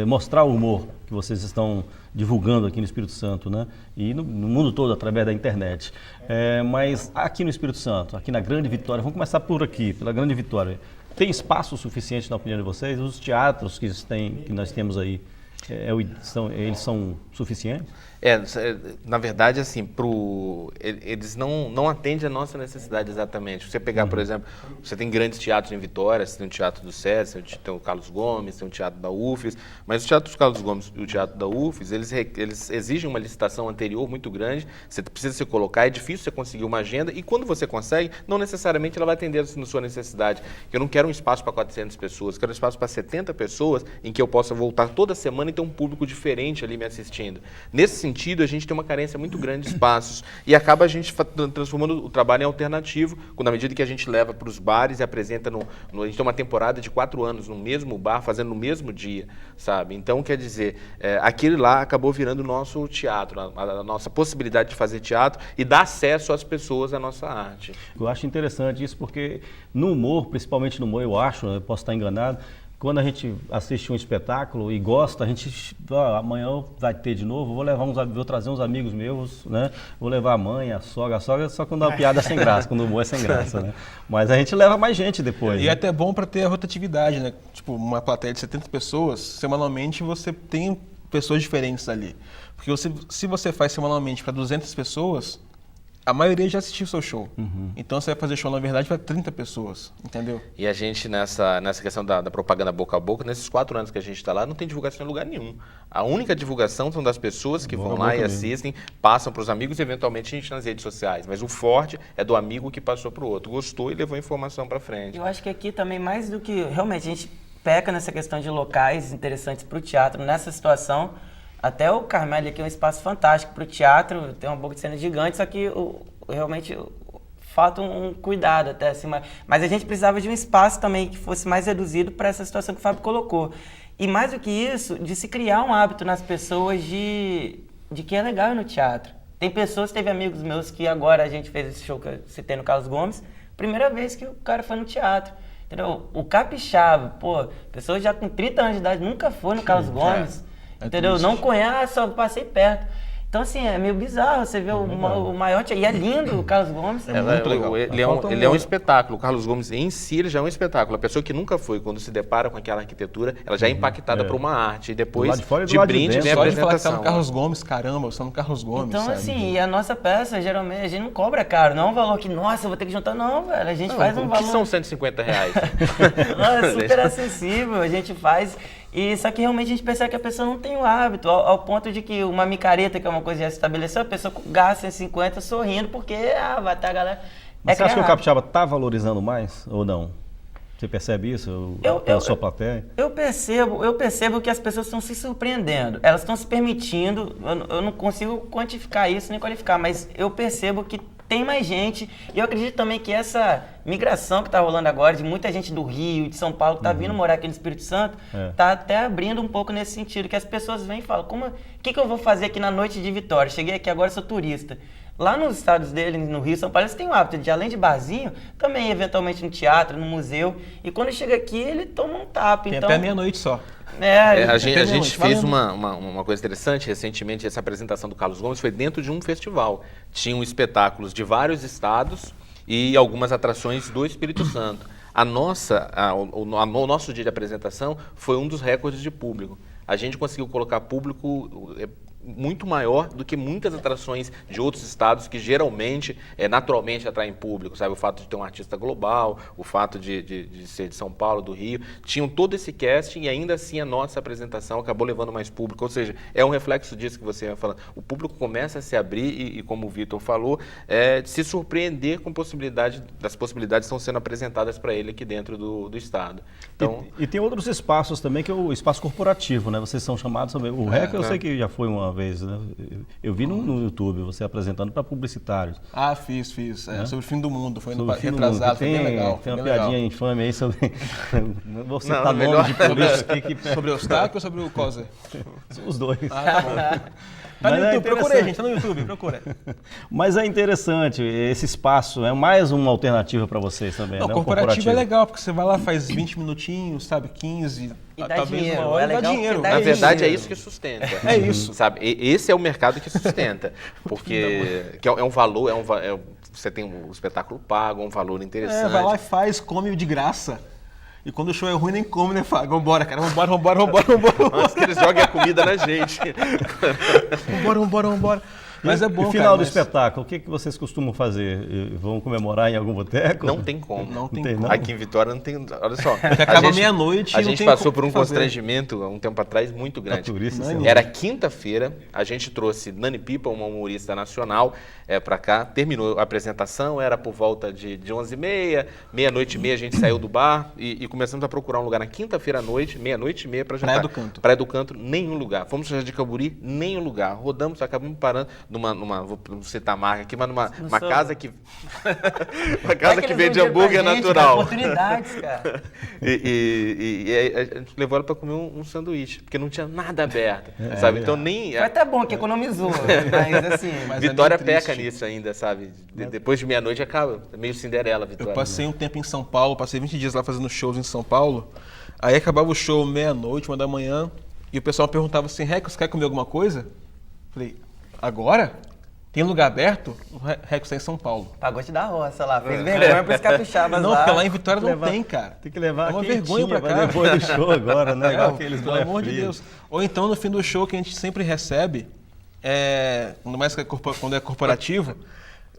mostrar o humor que vocês estão divulgando aqui no Espírito Santo, né? E no mundo todo, através da internet. Mas aqui no Espírito Santo, aqui na Grande Vitória, vamos começar por aqui, pela Grande Vitória. Tem espaço suficiente, na opinião de vocês? Os teatros que nós temos aí, eles são suficientes? Na verdade, assim, eles não atendem a nossa necessidade exatamente. Você pegar, por exemplo, você tem grandes teatros em Vitória, você tem o Teatro do SESI, você tem o Carlos Gomes, tem o Teatro da UFES, mas o Teatro dos Carlos Gomes e o Teatro da UFES, eles exigem uma licitação anterior muito grande, você precisa se colocar, é difícil você conseguir uma agenda, e quando você consegue, não necessariamente ela vai atender a sua necessidade. Eu não quero um espaço para 400 pessoas, eu quero um espaço para 70 pessoas, em que eu possa voltar toda semana e ter um público diferente ali me assistindo. Nesse sentido, a gente tem uma carência muito grande de espaços e acaba a gente transformando o trabalho em alternativo, na medida que a gente leva para os bares e apresenta a gente tem uma temporada de 4 anos no mesmo bar, fazendo no mesmo dia, sabe? Então, quer dizer, aquele lá acabou virando o nosso teatro, a nossa possibilidade de fazer teatro e dar acesso às pessoas à nossa arte. Eu acho interessante isso porque no humor, principalmente no humor, eu posso estar enganado, quando a gente assiste um espetáculo e gosta, a gente, amanhã vai ter de novo, vou trazer uns amigos meus, né? Vou levar a mãe, a sogra só quando a piada é sem graça, quando o humor é sem graça, né? Mas a gente leva mais gente depois. E né? é até bom para ter a rotatividade, né? Tipo, uma plateia de 70 pessoas, semanalmente você tem pessoas diferentes ali. Porque se você faz semanalmente para 200 pessoas, a maioria já assistiu o seu show. Então você vai fazer show, na verdade, para 30 pessoas, entendeu? E a gente, nessa questão da propaganda boca a boca, nesses 4 anos que a gente está lá, não tem divulgação em lugar nenhum. A única divulgação são das pessoas que vão lá e assistem, passam para os amigos e, eventualmente, a gente nas redes sociais. Mas o forte é do amigo que passou para o outro. Gostou e levou a informação para frente. Eu acho que aqui também, mais do que... Realmente, a gente peca nessa questão de locais interessantes para o teatro. Nessa situação, até o Carmelo aqui é um espaço fantástico para o teatro, tem uma boca de cena gigante, só que realmente falta um cuidado até assim. Mas a gente precisava de um espaço também que fosse mais reduzido para essa situação que o Fábio colocou. E mais do que isso, de se criar um hábito nas pessoas de que é legal ir no teatro. Tem pessoas, teve amigos meus que agora a gente fez esse show que eu citei no Carlos Gomes, primeira vez que o cara foi no teatro. Entendeu? O capixaba, pessoa já com 30 anos de idade nunca foi no Carlos Gomes, entendeu? triste. Não conhece, só passei perto. Então, assim, é meio bizarro você ver o maior... E é lindo o Carlos Gomes. muito legal. Ele é um espetáculo. O Carlos Gomes em si ele já é um espetáculo. A pessoa que nunca foi, quando se depara com aquela arquitetura, ela já é impactada por uma arte. E Do depois, lado de fora e do de lado de brinde, dentro. vem a Só de falar que tá apresentação. no Carlos Gomes, caramba, você tá no Carlos Gomes, Então, sabe? assim, e a nossa peça, geralmente, a gente não cobra caro. Não é um valor que, nossa, eu vou ter que juntar. Não, velho. A gente faz um O valor... que são R$150? É super acessível, a gente faz. E só que realmente a gente percebe que a pessoa não tem o hábito, ao ponto de que uma micareta, que é uma coisa que já se estabeleceu, a pessoa gasta 150 sorrindo, porque vai estar a galera... Mas você acha que o criar capixaba está valorizando mais ou não? Você percebe isso pela sua plateia? Eu percebo que as pessoas estão se surpreendendo, elas estão se permitindo, eu não consigo quantificar isso nem qualificar, mas eu percebo que tem mais gente. E eu acredito também que essa migração que está rolando agora, de muita gente do Rio, de São Paulo, que está vindo morar aqui no Espírito Santo, está até abrindo um pouco nesse sentido, que as pessoas vêm e falam, o que eu vou fazer aqui na noite de Vitória? Cheguei aqui agora, sou turista. Lá nos estados dele, no Rio, São Paulo, eles têm o hábito de, além de barzinho, também eventualmente no teatro, no museu. E quando chega aqui, ele toma um tapa. Tem então, até meia-noite só. A gente fez valendo. uma coisa interessante recentemente. Essa apresentação do Carlos Gomes foi dentro de um festival. Tinham espetáculos de vários estados e algumas atrações do Espírito Santo. O nosso dia de apresentação foi um dos recordes de público. A gente conseguiu colocar público muito maior do que muitas atrações de outros estados que geralmente, naturalmente atraem público, sabe? O fato de ter um artista global, o fato de ser de São Paulo, do Rio, tinham todo esse casting e ainda assim a nossa apresentação acabou levando mais público, ou seja, é um reflexo disso que você vai falando. O público começa a se abrir e como o Vitor falou, de se surpreender com das possibilidades que estão sendo apresentadas para ele aqui dentro do estado. Então, e tem outros espaços também, que é o espaço corporativo, né? Vocês são chamados também. O REC eu sei que já foi uma vez, né? Eu vi no YouTube você apresentando para publicitários. Ah, fiz. Sobre o fim do mundo, foi no retrasado, foi bem legal. Tem uma piadinha infame aí sobre... Não citar nome melhor. de político. Sobre o Eustáquio ou sobre o Coser? Os dois. Tá bom. Tá no Mas YouTube, procura aí, gente, tá no YouTube, procura. Mas é interessante, esse espaço é mais uma alternativa para vocês também, Não, né? corporativo é legal, porque você vai lá, faz 20 minutinhos, sabe, 15, E dá talvez dinheiro, uma hora, é e dá legal dinheiro. porque dá na verdade, dinheiro. é isso que sustenta. É isso. Sabe? Esse é o mercado que sustenta. Porque que é um valor, você tem o espetáculo pago, é um valor interessante. Vai lá e faz, come de graça. E quando o show é ruim, nem come, né, Fábio? Vambora, cara, vambora. Antes que eles joguem a comida na gente. Vambora. Mas é bom, No final cara, do espetáculo, o que vocês costumam fazer? Vão comemorar em algum boteco? Não tem como. Não tem tem, como. não? Aqui em Vitória não tem. Olha só. acaba meia-noite e A não gente tem passou como por um fazer. constrangimento há um tempo atrás muito grande. turista, Nani. Era quinta-feira, a gente trouxe Nani Pipa, uma humorista nacional, para cá. Terminou a apresentação, era por volta de 11h30, meia-noite e meia a gente saiu do bar e começamos a procurar um lugar na quinta-feira à noite, meia-noite e meia para jantar. Praia do Canto. Praia do Canto, nenhum lugar. Fomos para de Camburi, nenhum lugar. Rodamos, acabamos parando vou citar a marca aqui, mas uma casa que uma casa que vende hambúrguer natural. Oportunidades, cara. E aí a gente levou ela para comer um sanduíche, porque não tinha nada aberto, sabe? Então nem Foi até bom que economizou, mas assim... Mas é Vitória meio peca triste. nisso ainda, sabe? Depois de meia-noite acaba, é meio Cinderela, Vitória. Eu passei um tempo em São Paulo, passei 20 dias lá fazendo shows em São Paulo. Aí acabava o show meia-noite, 1h, e o pessoal perguntava assim, Reco, você quer comer alguma coisa? Falei, agora? Tem lugar aberto? O Reco está em São Paulo. Pagode da roça lá, fez vergonha pros capixabas Não, lá. porque lá em Vitória não levar- tem, cara. Tem que levar É uma quentinha vergonha pra cá. depois do show agora, né? Igual aqueles Pelo amor de Deus. Ou então, no fim do show, que a gente sempre recebe, quando mais que quando é corporativo,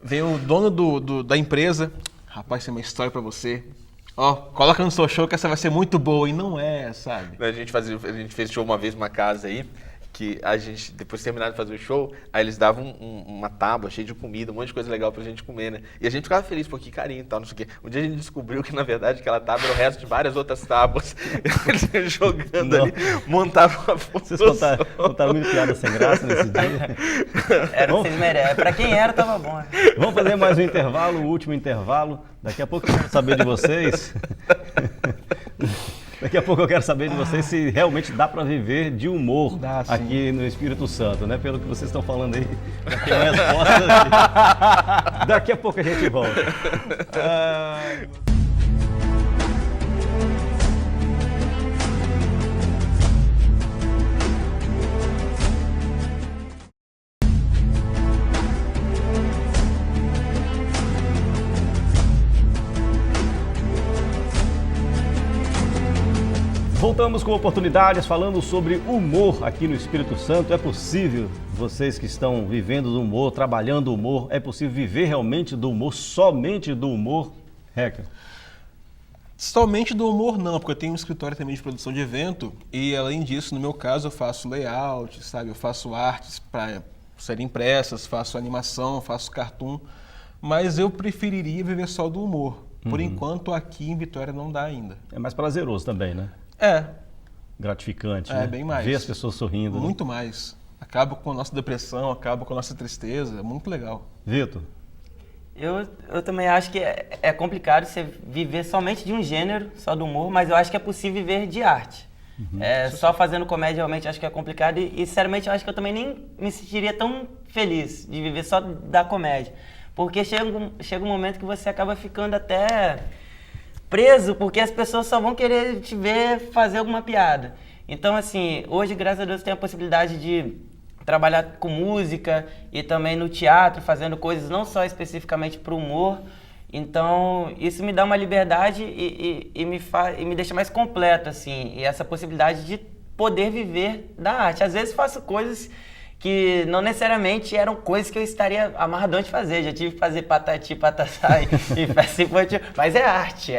vem o dono da empresa, rapaz, tem uma história pra você. Ó, coloca no seu show que essa vai ser muito boa. E não é, sabe? A gente fez show uma vez numa casa aí, que a gente, depois de terminar de fazer o show, aí eles davam uma tábua cheia de comida, um monte de coisa legal pra gente comer, né? E a gente ficava feliz, pô, que carinho e tal, não sei o quê. Um dia a gente descobriu que, na verdade, aquela tábua era o resto de várias outras tábuas. Eles iam jogando ali, montavam uma Vocês função. contaram muita piada sem graça nesse dia. Era o que vocês merecem. Pra quem era, tava bom. Vamos fazer mais um intervalo, o último intervalo. Daqui a pouco eu quero saber de vocês. Daqui a pouco eu quero saber de vocês se realmente dá para viver de humor Dá, sim. aqui no Espírito Santo, né? Pelo que vocês estão falando aí, já tem uma resposta. Daqui a pouco a gente volta. Voltamos com oportunidades falando sobre humor aqui no Espírito Santo. É possível, vocês que estão vivendo do humor, trabalhando o humor, é possível viver realmente do humor, somente do humor? Reca. Somente do humor não, porque eu tenho um escritório também de produção de evento e, além disso, no meu caso, eu faço layout, sabe? Eu faço artes para serem impressas, faço animação, faço cartoon, mas eu preferiria viver só do humor. Por enquanto, aqui em Vitória não dá ainda. É mais prazeroso também, né? É, Gratificante, É, né? bem mais. Ver as pessoas sorrindo. né? muito mais. Acaba com a nossa depressão, acaba com a nossa tristeza, é muito legal. Vitor, Eu também acho que é complicado você viver somente de um gênero, só do humor, mas eu acho que é possível viver de arte. Só fazendo comédia realmente acho que é complicado e sinceramente eu acho que eu também nem me sentiria tão feliz de viver só da comédia. Porque chega um momento que você acaba ficando até preso, porque as pessoas só vão querer te ver fazer alguma piada. Então, assim, hoje, graças a Deus, eu tenho a possibilidade de trabalhar com música e também no teatro, fazendo coisas não só especificamente para o humor. Então, isso me dá uma liberdade e me deixa mais completo, assim, e essa possibilidade de poder viver da arte. Às vezes faço coisas que não necessariamente eram coisas que eu estaria amarradão de fazer. Já tive que fazer patati, patatá e festa infantil, mas é arte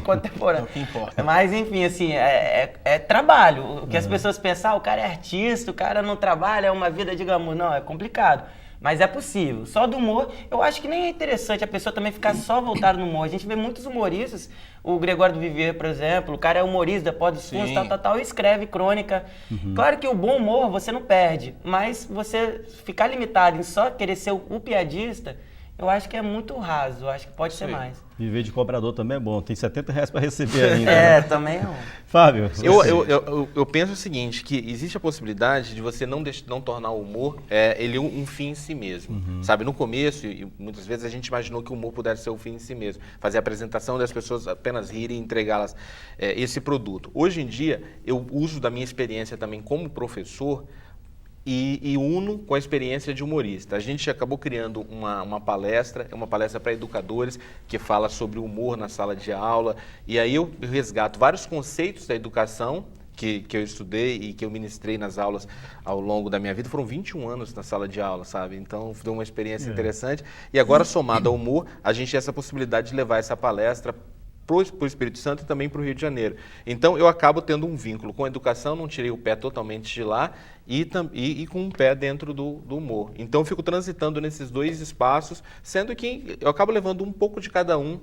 contemporânea. É o que importa. Mas, enfim, assim, é trabalho. O que as pessoas pensam, o cara é artista, o cara não trabalha, é uma vida de glamour. Não, é complicado. Mas é possível. Só do humor, eu acho que nem é interessante a pessoa também ficar só voltada no humor. A gente vê muitos humoristas, o Gregório do Vivier, por exemplo, o cara é humorista, pode expor, tal, e escreve crônica. Claro que o bom humor você não perde, mas você ficar limitado em só querer ser o piadista, eu acho que é muito raso, eu acho que pode ser mais. Viver de cobrador também é bom, tem R$70 para receber ainda. Né? Também é bom. Fábio? Eu penso o seguinte, que existe a possibilidade de você não tornar o humor ele um fim em si mesmo. Sabe, no começo, e muitas vezes a gente imaginou que o humor pudesse ser o fim em si mesmo. Fazer a apresentação das pessoas apenas rirem e entregá-las esse produto. Hoje em dia, eu uso da minha experiência também como professor e uno com a experiência de humorista. A gente acabou criando uma palestra para educadores que fala sobre humor na sala de aula, e aí eu resgato vários conceitos da educação que eu estudei e que eu ministrei nas aulas ao longo da minha vida. Foram 21 anos na sala de aula, sabe? Então, foi uma experiência interessante. E agora, somado ao humor, a gente tem essa possibilidade de levar essa palestra para o Espírito Santo e também para o Rio de Janeiro. Então, eu acabo tendo um vínculo com a educação, não tirei o pé totalmente de lá e com um pé dentro do humor. Então, eu fico transitando nesses dois espaços, sendo que eu acabo levando um pouco de cada um.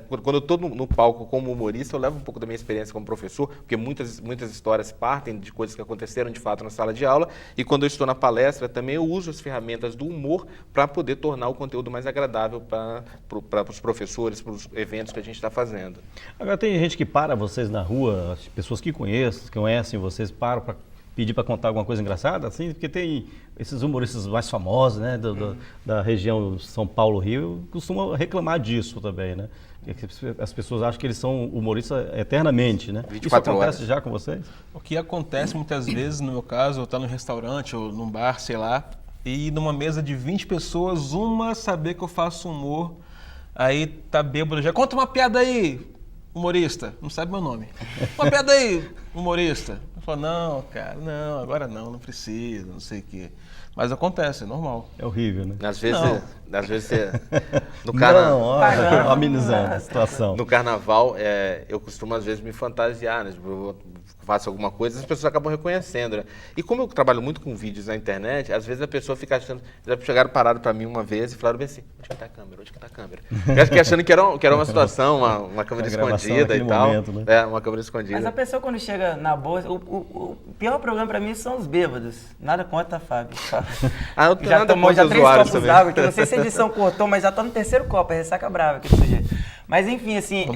Quando eu estou no palco como humorista, eu levo um pouco da minha experiência como professor, porque muitas histórias partem de coisas que aconteceram de fato na sala de aula, e quando eu estou na palestra também eu uso as ferramentas do humor para poder tornar o conteúdo mais agradável para os professores, para os eventos que a gente está fazendo. Agora tem gente que para vocês na rua, as pessoas que conhecem vocês, param para pedir para contar alguma coisa engraçada, assim, porque tem esses humoristas mais famosos, né, da região São Paulo-Rio, costumam reclamar disso também, né? As pessoas acham que eles são humoristas eternamente, né? 24 Isso acontece horas. já com vocês? O que acontece muitas vezes, no meu caso, eu estou no restaurante ou num bar, sei lá, e numa mesa de 20 pessoas, uma saber que eu faço humor, aí tá bêbado, já conta uma piada aí, humorista, não sabe meu nome. Uma piada aí, humorista. Eu falo, não, cara, não, agora não precisa, não sei o quê. Mas acontece, é normal. É horrível, né? Às vezes você... Amenizando a situação. No carnaval, eu costumo às vezes me fantasiar, né? Tipo, eu faço alguma coisa, as pessoas acabam reconhecendo, né? E como eu trabalho muito com vídeos na internet, às vezes a pessoa fica achando... Já chegaram parado para mim uma vez e falaram bem assim, onde que tá a câmera? Onde que tá a câmera? Eu acho que achando que era uma situação, uma câmera escondida e tal. Momento, né? Uma câmera escondida. Mas a pessoa quando chega na boa, o pior problema para mim são os bêbados. Nada contra, Fábio. Eu tenho Já nada tomou contra 3 usuários copos também. d'água, que eu não sei se a edição cortou, mas já tô no 3º copo, é ressaca brava aquele sujeito. Mas enfim, assim...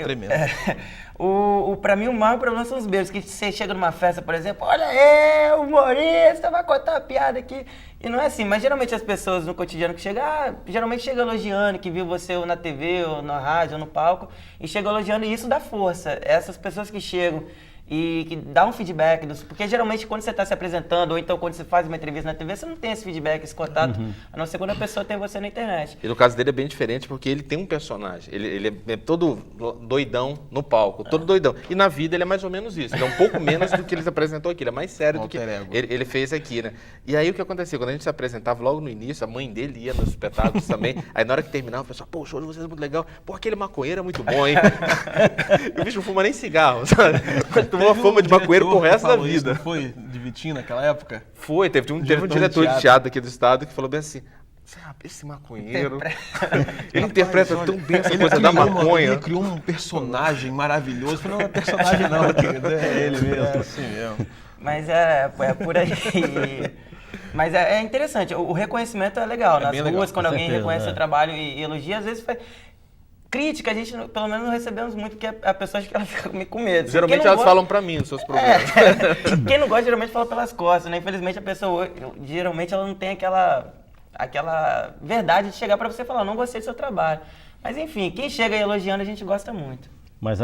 Pra mim, o maior problema são os bêbados, que você chega numa festa, por exemplo, olha aí, humorista, vai contar uma piada aqui. E não é assim, mas geralmente as pessoas no cotidiano que chegam, geralmente chega elogiando, que viu você ou na TV, ou na rádio, ou no palco, e chega elogiando, e isso dá força. Essas pessoas que chegam e que dá um feedback, porque geralmente quando você está se apresentando, ou então quando você faz uma entrevista na TV, você não tem esse feedback, esse contato, a não ser quando a pessoa tem você na internet. E no caso dele é bem diferente, porque ele tem um personagem, ele é todo doidão no palco, todo doidão. E na vida ele é mais ou menos isso, ele é um pouco menos do que ele se apresentou aqui, ele é mais sério do que ele fez aqui, né? E aí o que acontecia, quando a gente se apresentava logo no início, a mãe dele ia nos espetáculos também, aí na hora que terminava, o pessoal, pô, o show de vocês é muito legal, pô, aquele maconheiro é muito bom, hein? E o bicho não fuma nem cigarro, sabe? Tomou a fama de maconheiro pro resto da vida. Não foi de Vitinho naquela época? Foi, teve um diretor de teatro aqui do estado que falou bem assim, esse maconheiro, ele interpreta tão bem essa coisa da maconha. Ele criou um personagem maravilhoso. Falei, não é personagem não, querido, é ele mesmo. É assim mesmo. Mas é por aí. Mas é interessante, o reconhecimento é legal. Nas bem ruas, legal, quando com alguém certeza, reconhece o trabalho e elogia, às vezes faz... Crítica, a gente pelo menos não recebemos muito, porque a pessoa acha que ela fica com medo. Geralmente Quem não elas gosta- falam pra mim os seus problemas. Quem não gosta geralmente fala pelas costas, né? Infelizmente a pessoa, geralmente ela não tem aquela verdade de chegar pra você e falar, não gostei do seu trabalho. Mas enfim, quem chega aí elogiando a gente gosta muito. Mas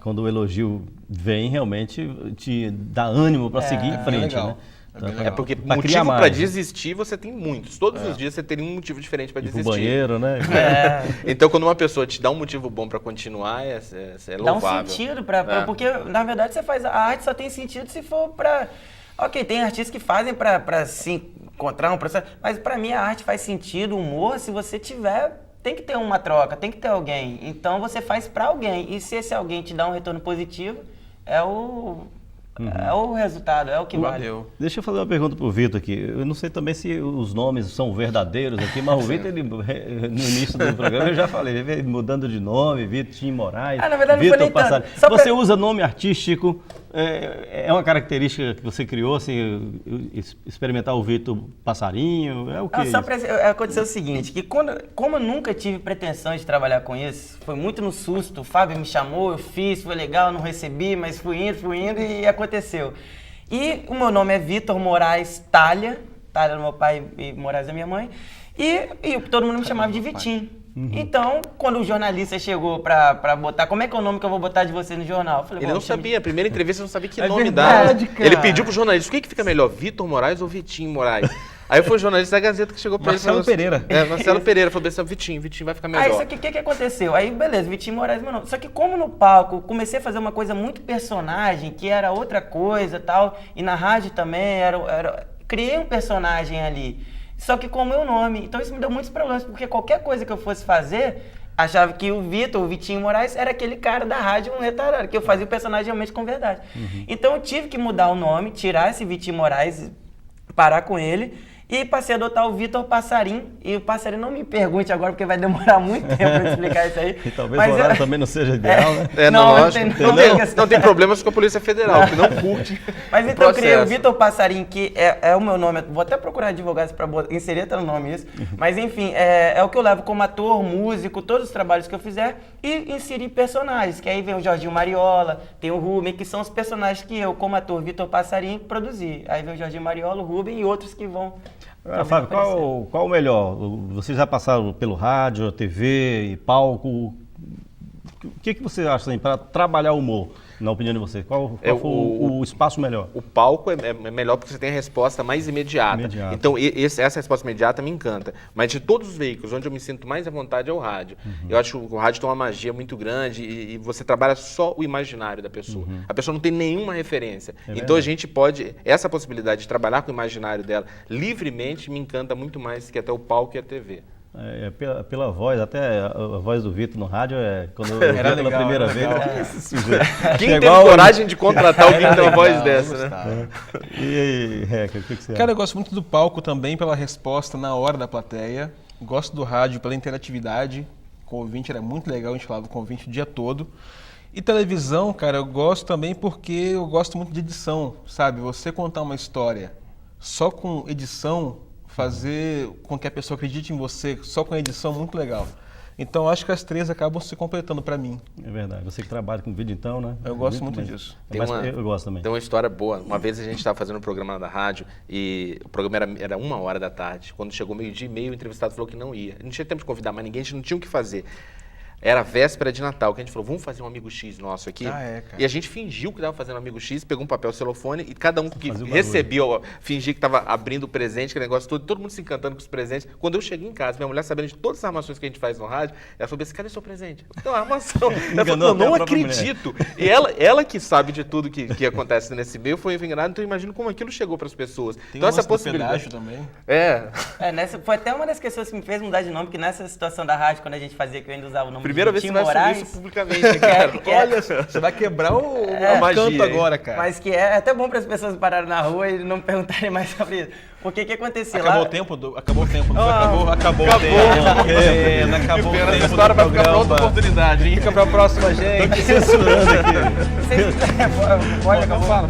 quando o elogio vem, realmente te dá ânimo para seguir em bem frente, legal. né? bem É legal. porque Pra criar motivo mais, pra né? desistir você tem muitos. Todos os dias você teria um motivo diferente pra Ir pro desistir. banheiro, né? Então, quando uma pessoa te dá um motivo bom pra continuar, é Dá um louvável. sentido, É. porque na verdade você faz a arte só tem sentido se for pra... Ok, tem artistas que fazem pra se encontrar um processo, mas pra mim a arte faz sentido, o humor, se você tiver... Tem que ter uma troca, tem que ter alguém. Então você faz pra alguém. E se esse alguém te dá um retorno positivo, é o resultado, é o que vale. Valeu. Deixa eu fazer uma pergunta pro Vitor aqui. Eu não sei também se os nomes são verdadeiros aqui, mas o Vitor, no início do programa, eu já falei, ele veio mudando de nome, Vitor Tim Moraes. Ah, na verdade não foi nem tanto. Passarinho. Só pra- Você usa nome artístico, é uma característica que você criou, assim, experimentar o Vitor Passarinho, é o que? Não, só pra, aconteceu o seguinte, que como eu nunca tive pretensão de trabalhar com isso, foi muito no susto, o Fábio me chamou, eu fiz, foi legal, não recebi, mas fui indo e aconteceu. E o meu nome é Vitor Moraes Talha do meu pai e Moraes da minha mãe, e todo mundo me chamava de Vitinho. Então, quando o jornalista chegou pra botar, como é que é o nome que eu vou botar de você no jornal? Eu falei, Ele bom, não me chama de- sabia, a primeira entrevista não sabia que É nome verdade, dar. cara. Ele pediu pro jornalista, o que fica melhor, Vitor Moraes ou Vitinho Moraes? Aí foi o jornalista da Gazeta que chegou pra ele. Marcelo e falou Pereira. Marcelo Pereira, falou assim, Vitinho vai ficar melhor. Aí, só que o que aconteceu? Aí, beleza, Vitinho Moraes, meu nome. Só que como no palco comecei a fazer uma coisa muito personagem, que era outra coisa e tal, e na rádio também, criei um personagem ali. Só que com o meu nome. Então isso me deu muitos problemas, porque qualquer coisa que eu fosse fazer, achava que o Vitinho Moraes, era aquele cara da rádio, um retardado, que eu fazia o personagem realmente com verdade. Então eu tive que mudar o nome, tirar esse Vitinho Moraes, parar com ele, e passei a adotar o Vitor Passarim. E o Passarim, não me pergunte agora, porque vai demorar muito tempo para explicar isso aí. E talvez Mas o horário também não seja ideal, né? Não tem problemas com a Polícia Federal, que não curte. Mas então eu criei o processo. Vitor Passarim, que é o meu nome. Vou até procurar advogados para inserir até no nome isso. Mas enfim, é o que eu levo como ator, músico, todos os trabalhos que eu fizer. E inserir personagens, que aí vem o Jorginho Mariola, tem o Rubem, que são os personagens que eu, como ator, Vitor Passarim, produzi. Aí vem o Jorginho Mariola, o Rubem e outros que vão... Agora, Fábio, qual o melhor? Vocês já passaram pelo rádio, TV e palco. O que você acha assim, para trabalhar o humor, na opinião de vocês? Qual foi o espaço melhor? O palco é melhor porque você tem a resposta mais imediata. Então, essa resposta imediata me encanta. Mas de todos os veículos, onde eu me sinto mais à vontade é o rádio. Eu acho que o rádio tem uma magia muito grande e você trabalha só o imaginário da pessoa. A pessoa não tem nenhuma referência. Então, a gente pode... Essa possibilidade de trabalhar com o imaginário dela livremente me encanta muito mais que até o palco e a TV. Pela voz, até a voz do Vitor no rádio, quando eu vi pela legal, primeira era vez, legal. eu falei, esse sujeito. Quem É teve igual- coragem de contratar alguém que tem uma voz Legal, dessa, né? gostava. E aí, Reca, o que você Cara, eu acha? gosto muito do palco também pela resposta na hora da plateia. Gosto do rádio pela interatividade. Com o ouvinte era muito legal, a gente falava com o ouvinte o dia todo. E televisão, cara, eu gosto também porque eu gosto muito de edição, sabe? Você contar uma história só com edição, fazer com que a pessoa acredite em você só com edição, muito legal. Então, acho que as três acabam se completando pra mim. É verdade, você que trabalha com vídeo então, né? Eu gosto muito disso. Eu gosto também. Tem uma história boa. Uma vez a gente estava fazendo um programa na rádio e o programa era 1h da tarde. Quando chegou meio-dia e meio, o entrevistado falou que não ia. Não tinha tempo de convidar mais ninguém, a gente não tinha o que fazer. Era véspera de Natal, que a gente falou, vamos fazer um Amigo X nosso aqui? Cara. E a gente fingiu que estava fazendo um Amigo X, pegou um papel celofone e cada um que Fazia o barulho. recebia, fingia que estava abrindo o presente, aquele negócio todo mundo se encantando com os presentes. Quando eu cheguei em casa, minha mulher sabendo de todas as armações que a gente faz no rádio, ela falou assim, cadê seu presente? Então, a armação. Ela falou, Enganou até não a própria acredito. E ela que sabe de tudo que acontece nesse meio foi enganada, então eu imagino como aquilo chegou para as pessoas. Tem Então o essa lance do possibilidade... pedágio também. Foi até uma das questões que me fez mudar de nome, que nessa situação da rádio, quando a gente fazia, que eu ainda usava o nome Primeira de vez que Vitinho você vai assumir Moraes, isso publicamente, cara. Olha, você vai quebrar o magia, canto hein? agora, cara. mas que é até bom para as pessoas pararem na rua e não perguntarem mais sobre isso. Porque o que acontecia Acabou lá... o tempo? Acabou o tempo, não foi? Acabou o tempo. Acabou o Essa tempo história do vai ficar pra outra programa. oportunidade, hein? Fica pra próxima, gente. Censurando aqui. Pode acabar? Fala.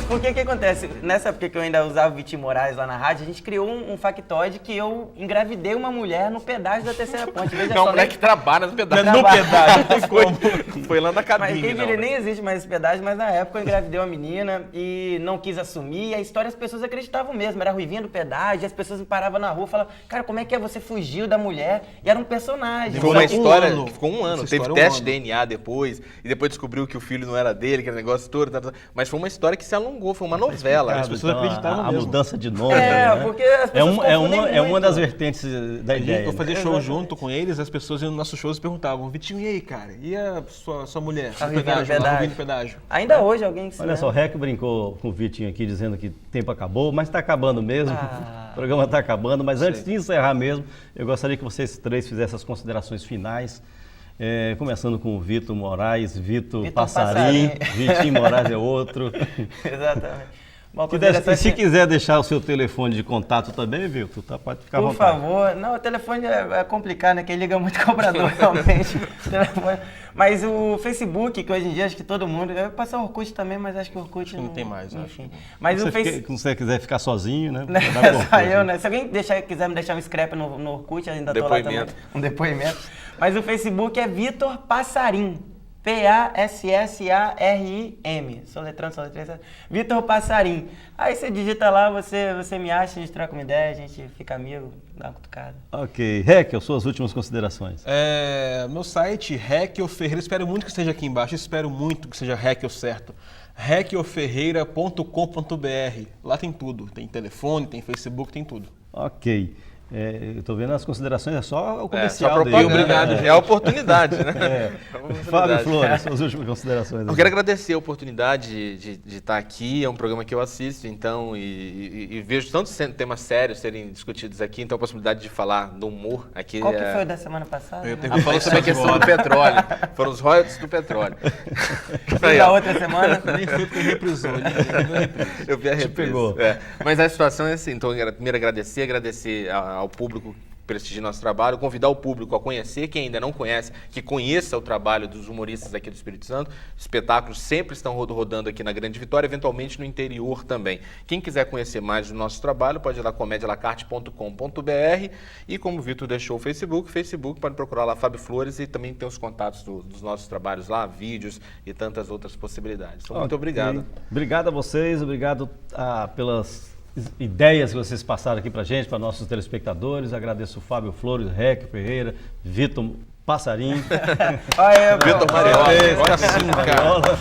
Porque o que acontece? Nessa época que eu ainda usava o Vitinho Moraes lá na rádio, a gente criou um factoide que eu engravidei uma mulher no pedágio da Terceira Ponte. Veja Não, só, mulher nem- que trabalha no pedaço. No pedágio, não tem como. Foi lá na Mas cabine. quem não, diria, né? nem existe mais esse pedágio, mas na época eu engravidei uma menina e não quis assumir. E a história as pessoas acreditavam mesmo. Era a ruivinha do pedágio, e as pessoas me paravam na rua e falavam, cara, como é que é? Você fugiu da mulher? E era um personagem. Foi Demorou uma um história ano. que ficou um ano. Essa Teve história, teste um de ano. DNA depois, e depois descobriu que o filho não era dele, que era negócio todo. Mas foi uma história que se alongou, foi uma novela. As pessoas acreditavam a mesmo. mudança de nome. É, né? porque as pessoas confundem é uma muito. das vertentes da ideia. Eu né? fazia show Exatamente. junto com eles, as pessoas iam nos nossos shows e perguntavam, Vitinho, e aí, cara? E a sua mulher? A No Ruivinha do pedágio, lá no pedágio. Ruivinha do pedágio. Ainda hoje alguém se Olha só, o Rec brincou com o Vitinho aqui, dizendo que o tempo acabou, mas está acabando mesmo. Ah. O programa está acabando, mas antes de encerrar mesmo, eu gostaria que vocês três fizessem as considerações finais. Começando com o Vitor Moraes, Vitor Passarim, Vitinho Moraes é outro. Exatamente. Bom, E se quiser deixar o seu telefone de contato também, Vitor, pode ficar à Por vontade. favor. Não, o telefone é complicado, né? Quem liga muito cobrador, realmente. O telefone. Mas o Facebook, que hoje em dia acho que todo mundo... Eu passei o Orkut também, mas acho que o Orkut que não tem mais, acho. Enfim. Mas o Facebook... Se você quiser ficar sozinho, né? Né, vai pro só Orkut, eu, né? Se alguém quiser me deixar um scrap no Orkut, ainda tô lá também. Depoimento. Um depoimento. Mas o Facebook é Vitor Passarim. P-A-S-S-A-R-I-M. Soletrando. Vitor Passarim. Aí você digita lá, você me acha, a gente troca uma ideia, a gente fica amigo, dá uma cutucada. Ok. Rec, suas últimas considerações. Meu site, Requio Ferreira, espero muito que esteja aqui embaixo, espero muito que seja Requio certo. requioferreira.com.br. Lá tem tudo, tem telefone, tem Facebook, tem tudo. Ok. Eu estou vendo as considerações, é só o Só comercial propaganda. dele. Obrigado. É a oportunidade, né? É. É uma oportunidade. Fábio Flores, suas últimas considerações. Eu quero agradecer a oportunidade de estar aqui, é um programa que eu assisto, então, e vejo tantos temas sérios serem discutidos aqui, então a possibilidade de falar do humor aqui Qual que foi o da semana passada? Eu tenho Ah, falou sobre a questão do petróleo, foram os royalties do petróleo. E Aí, da ó. outra semana? Nem foi porque reprisou, Eu vi a reprise. pegou. Mas a situação é assim, então primeiro agradecer ao público que prestigia nosso trabalho, convidar o público a conhecer, quem ainda não conhece, que conheça o trabalho dos humoristas aqui do Espírito Santo. Espetáculos sempre estão rodando aqui na Grande Vitória, eventualmente no interior também. Quem quiser conhecer mais do nosso trabalho, pode ir lá comedialacarte.com.br e como o Vitor deixou o Facebook, pode procurar lá Fábio Flores e também tem os contatos dos nossos trabalhos lá, vídeos e tantas outras possibilidades. Então, muito Ok. obrigado. Obrigado a vocês, obrigado pelas ideias que vocês passaram aqui pra gente, para nossos telespectadores. Agradeço o Fábio Flores, Rec Ferreira, Vitor Passarim. Vitor Mariola, Fica assim, cara.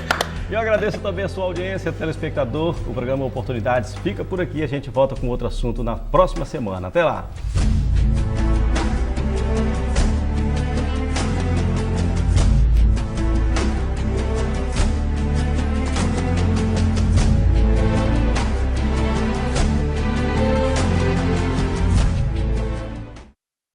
E eu agradeço também a sua audiência, telespectador. O programa Oportunidades fica por aqui. A gente volta com outro assunto na próxima semana. Até lá!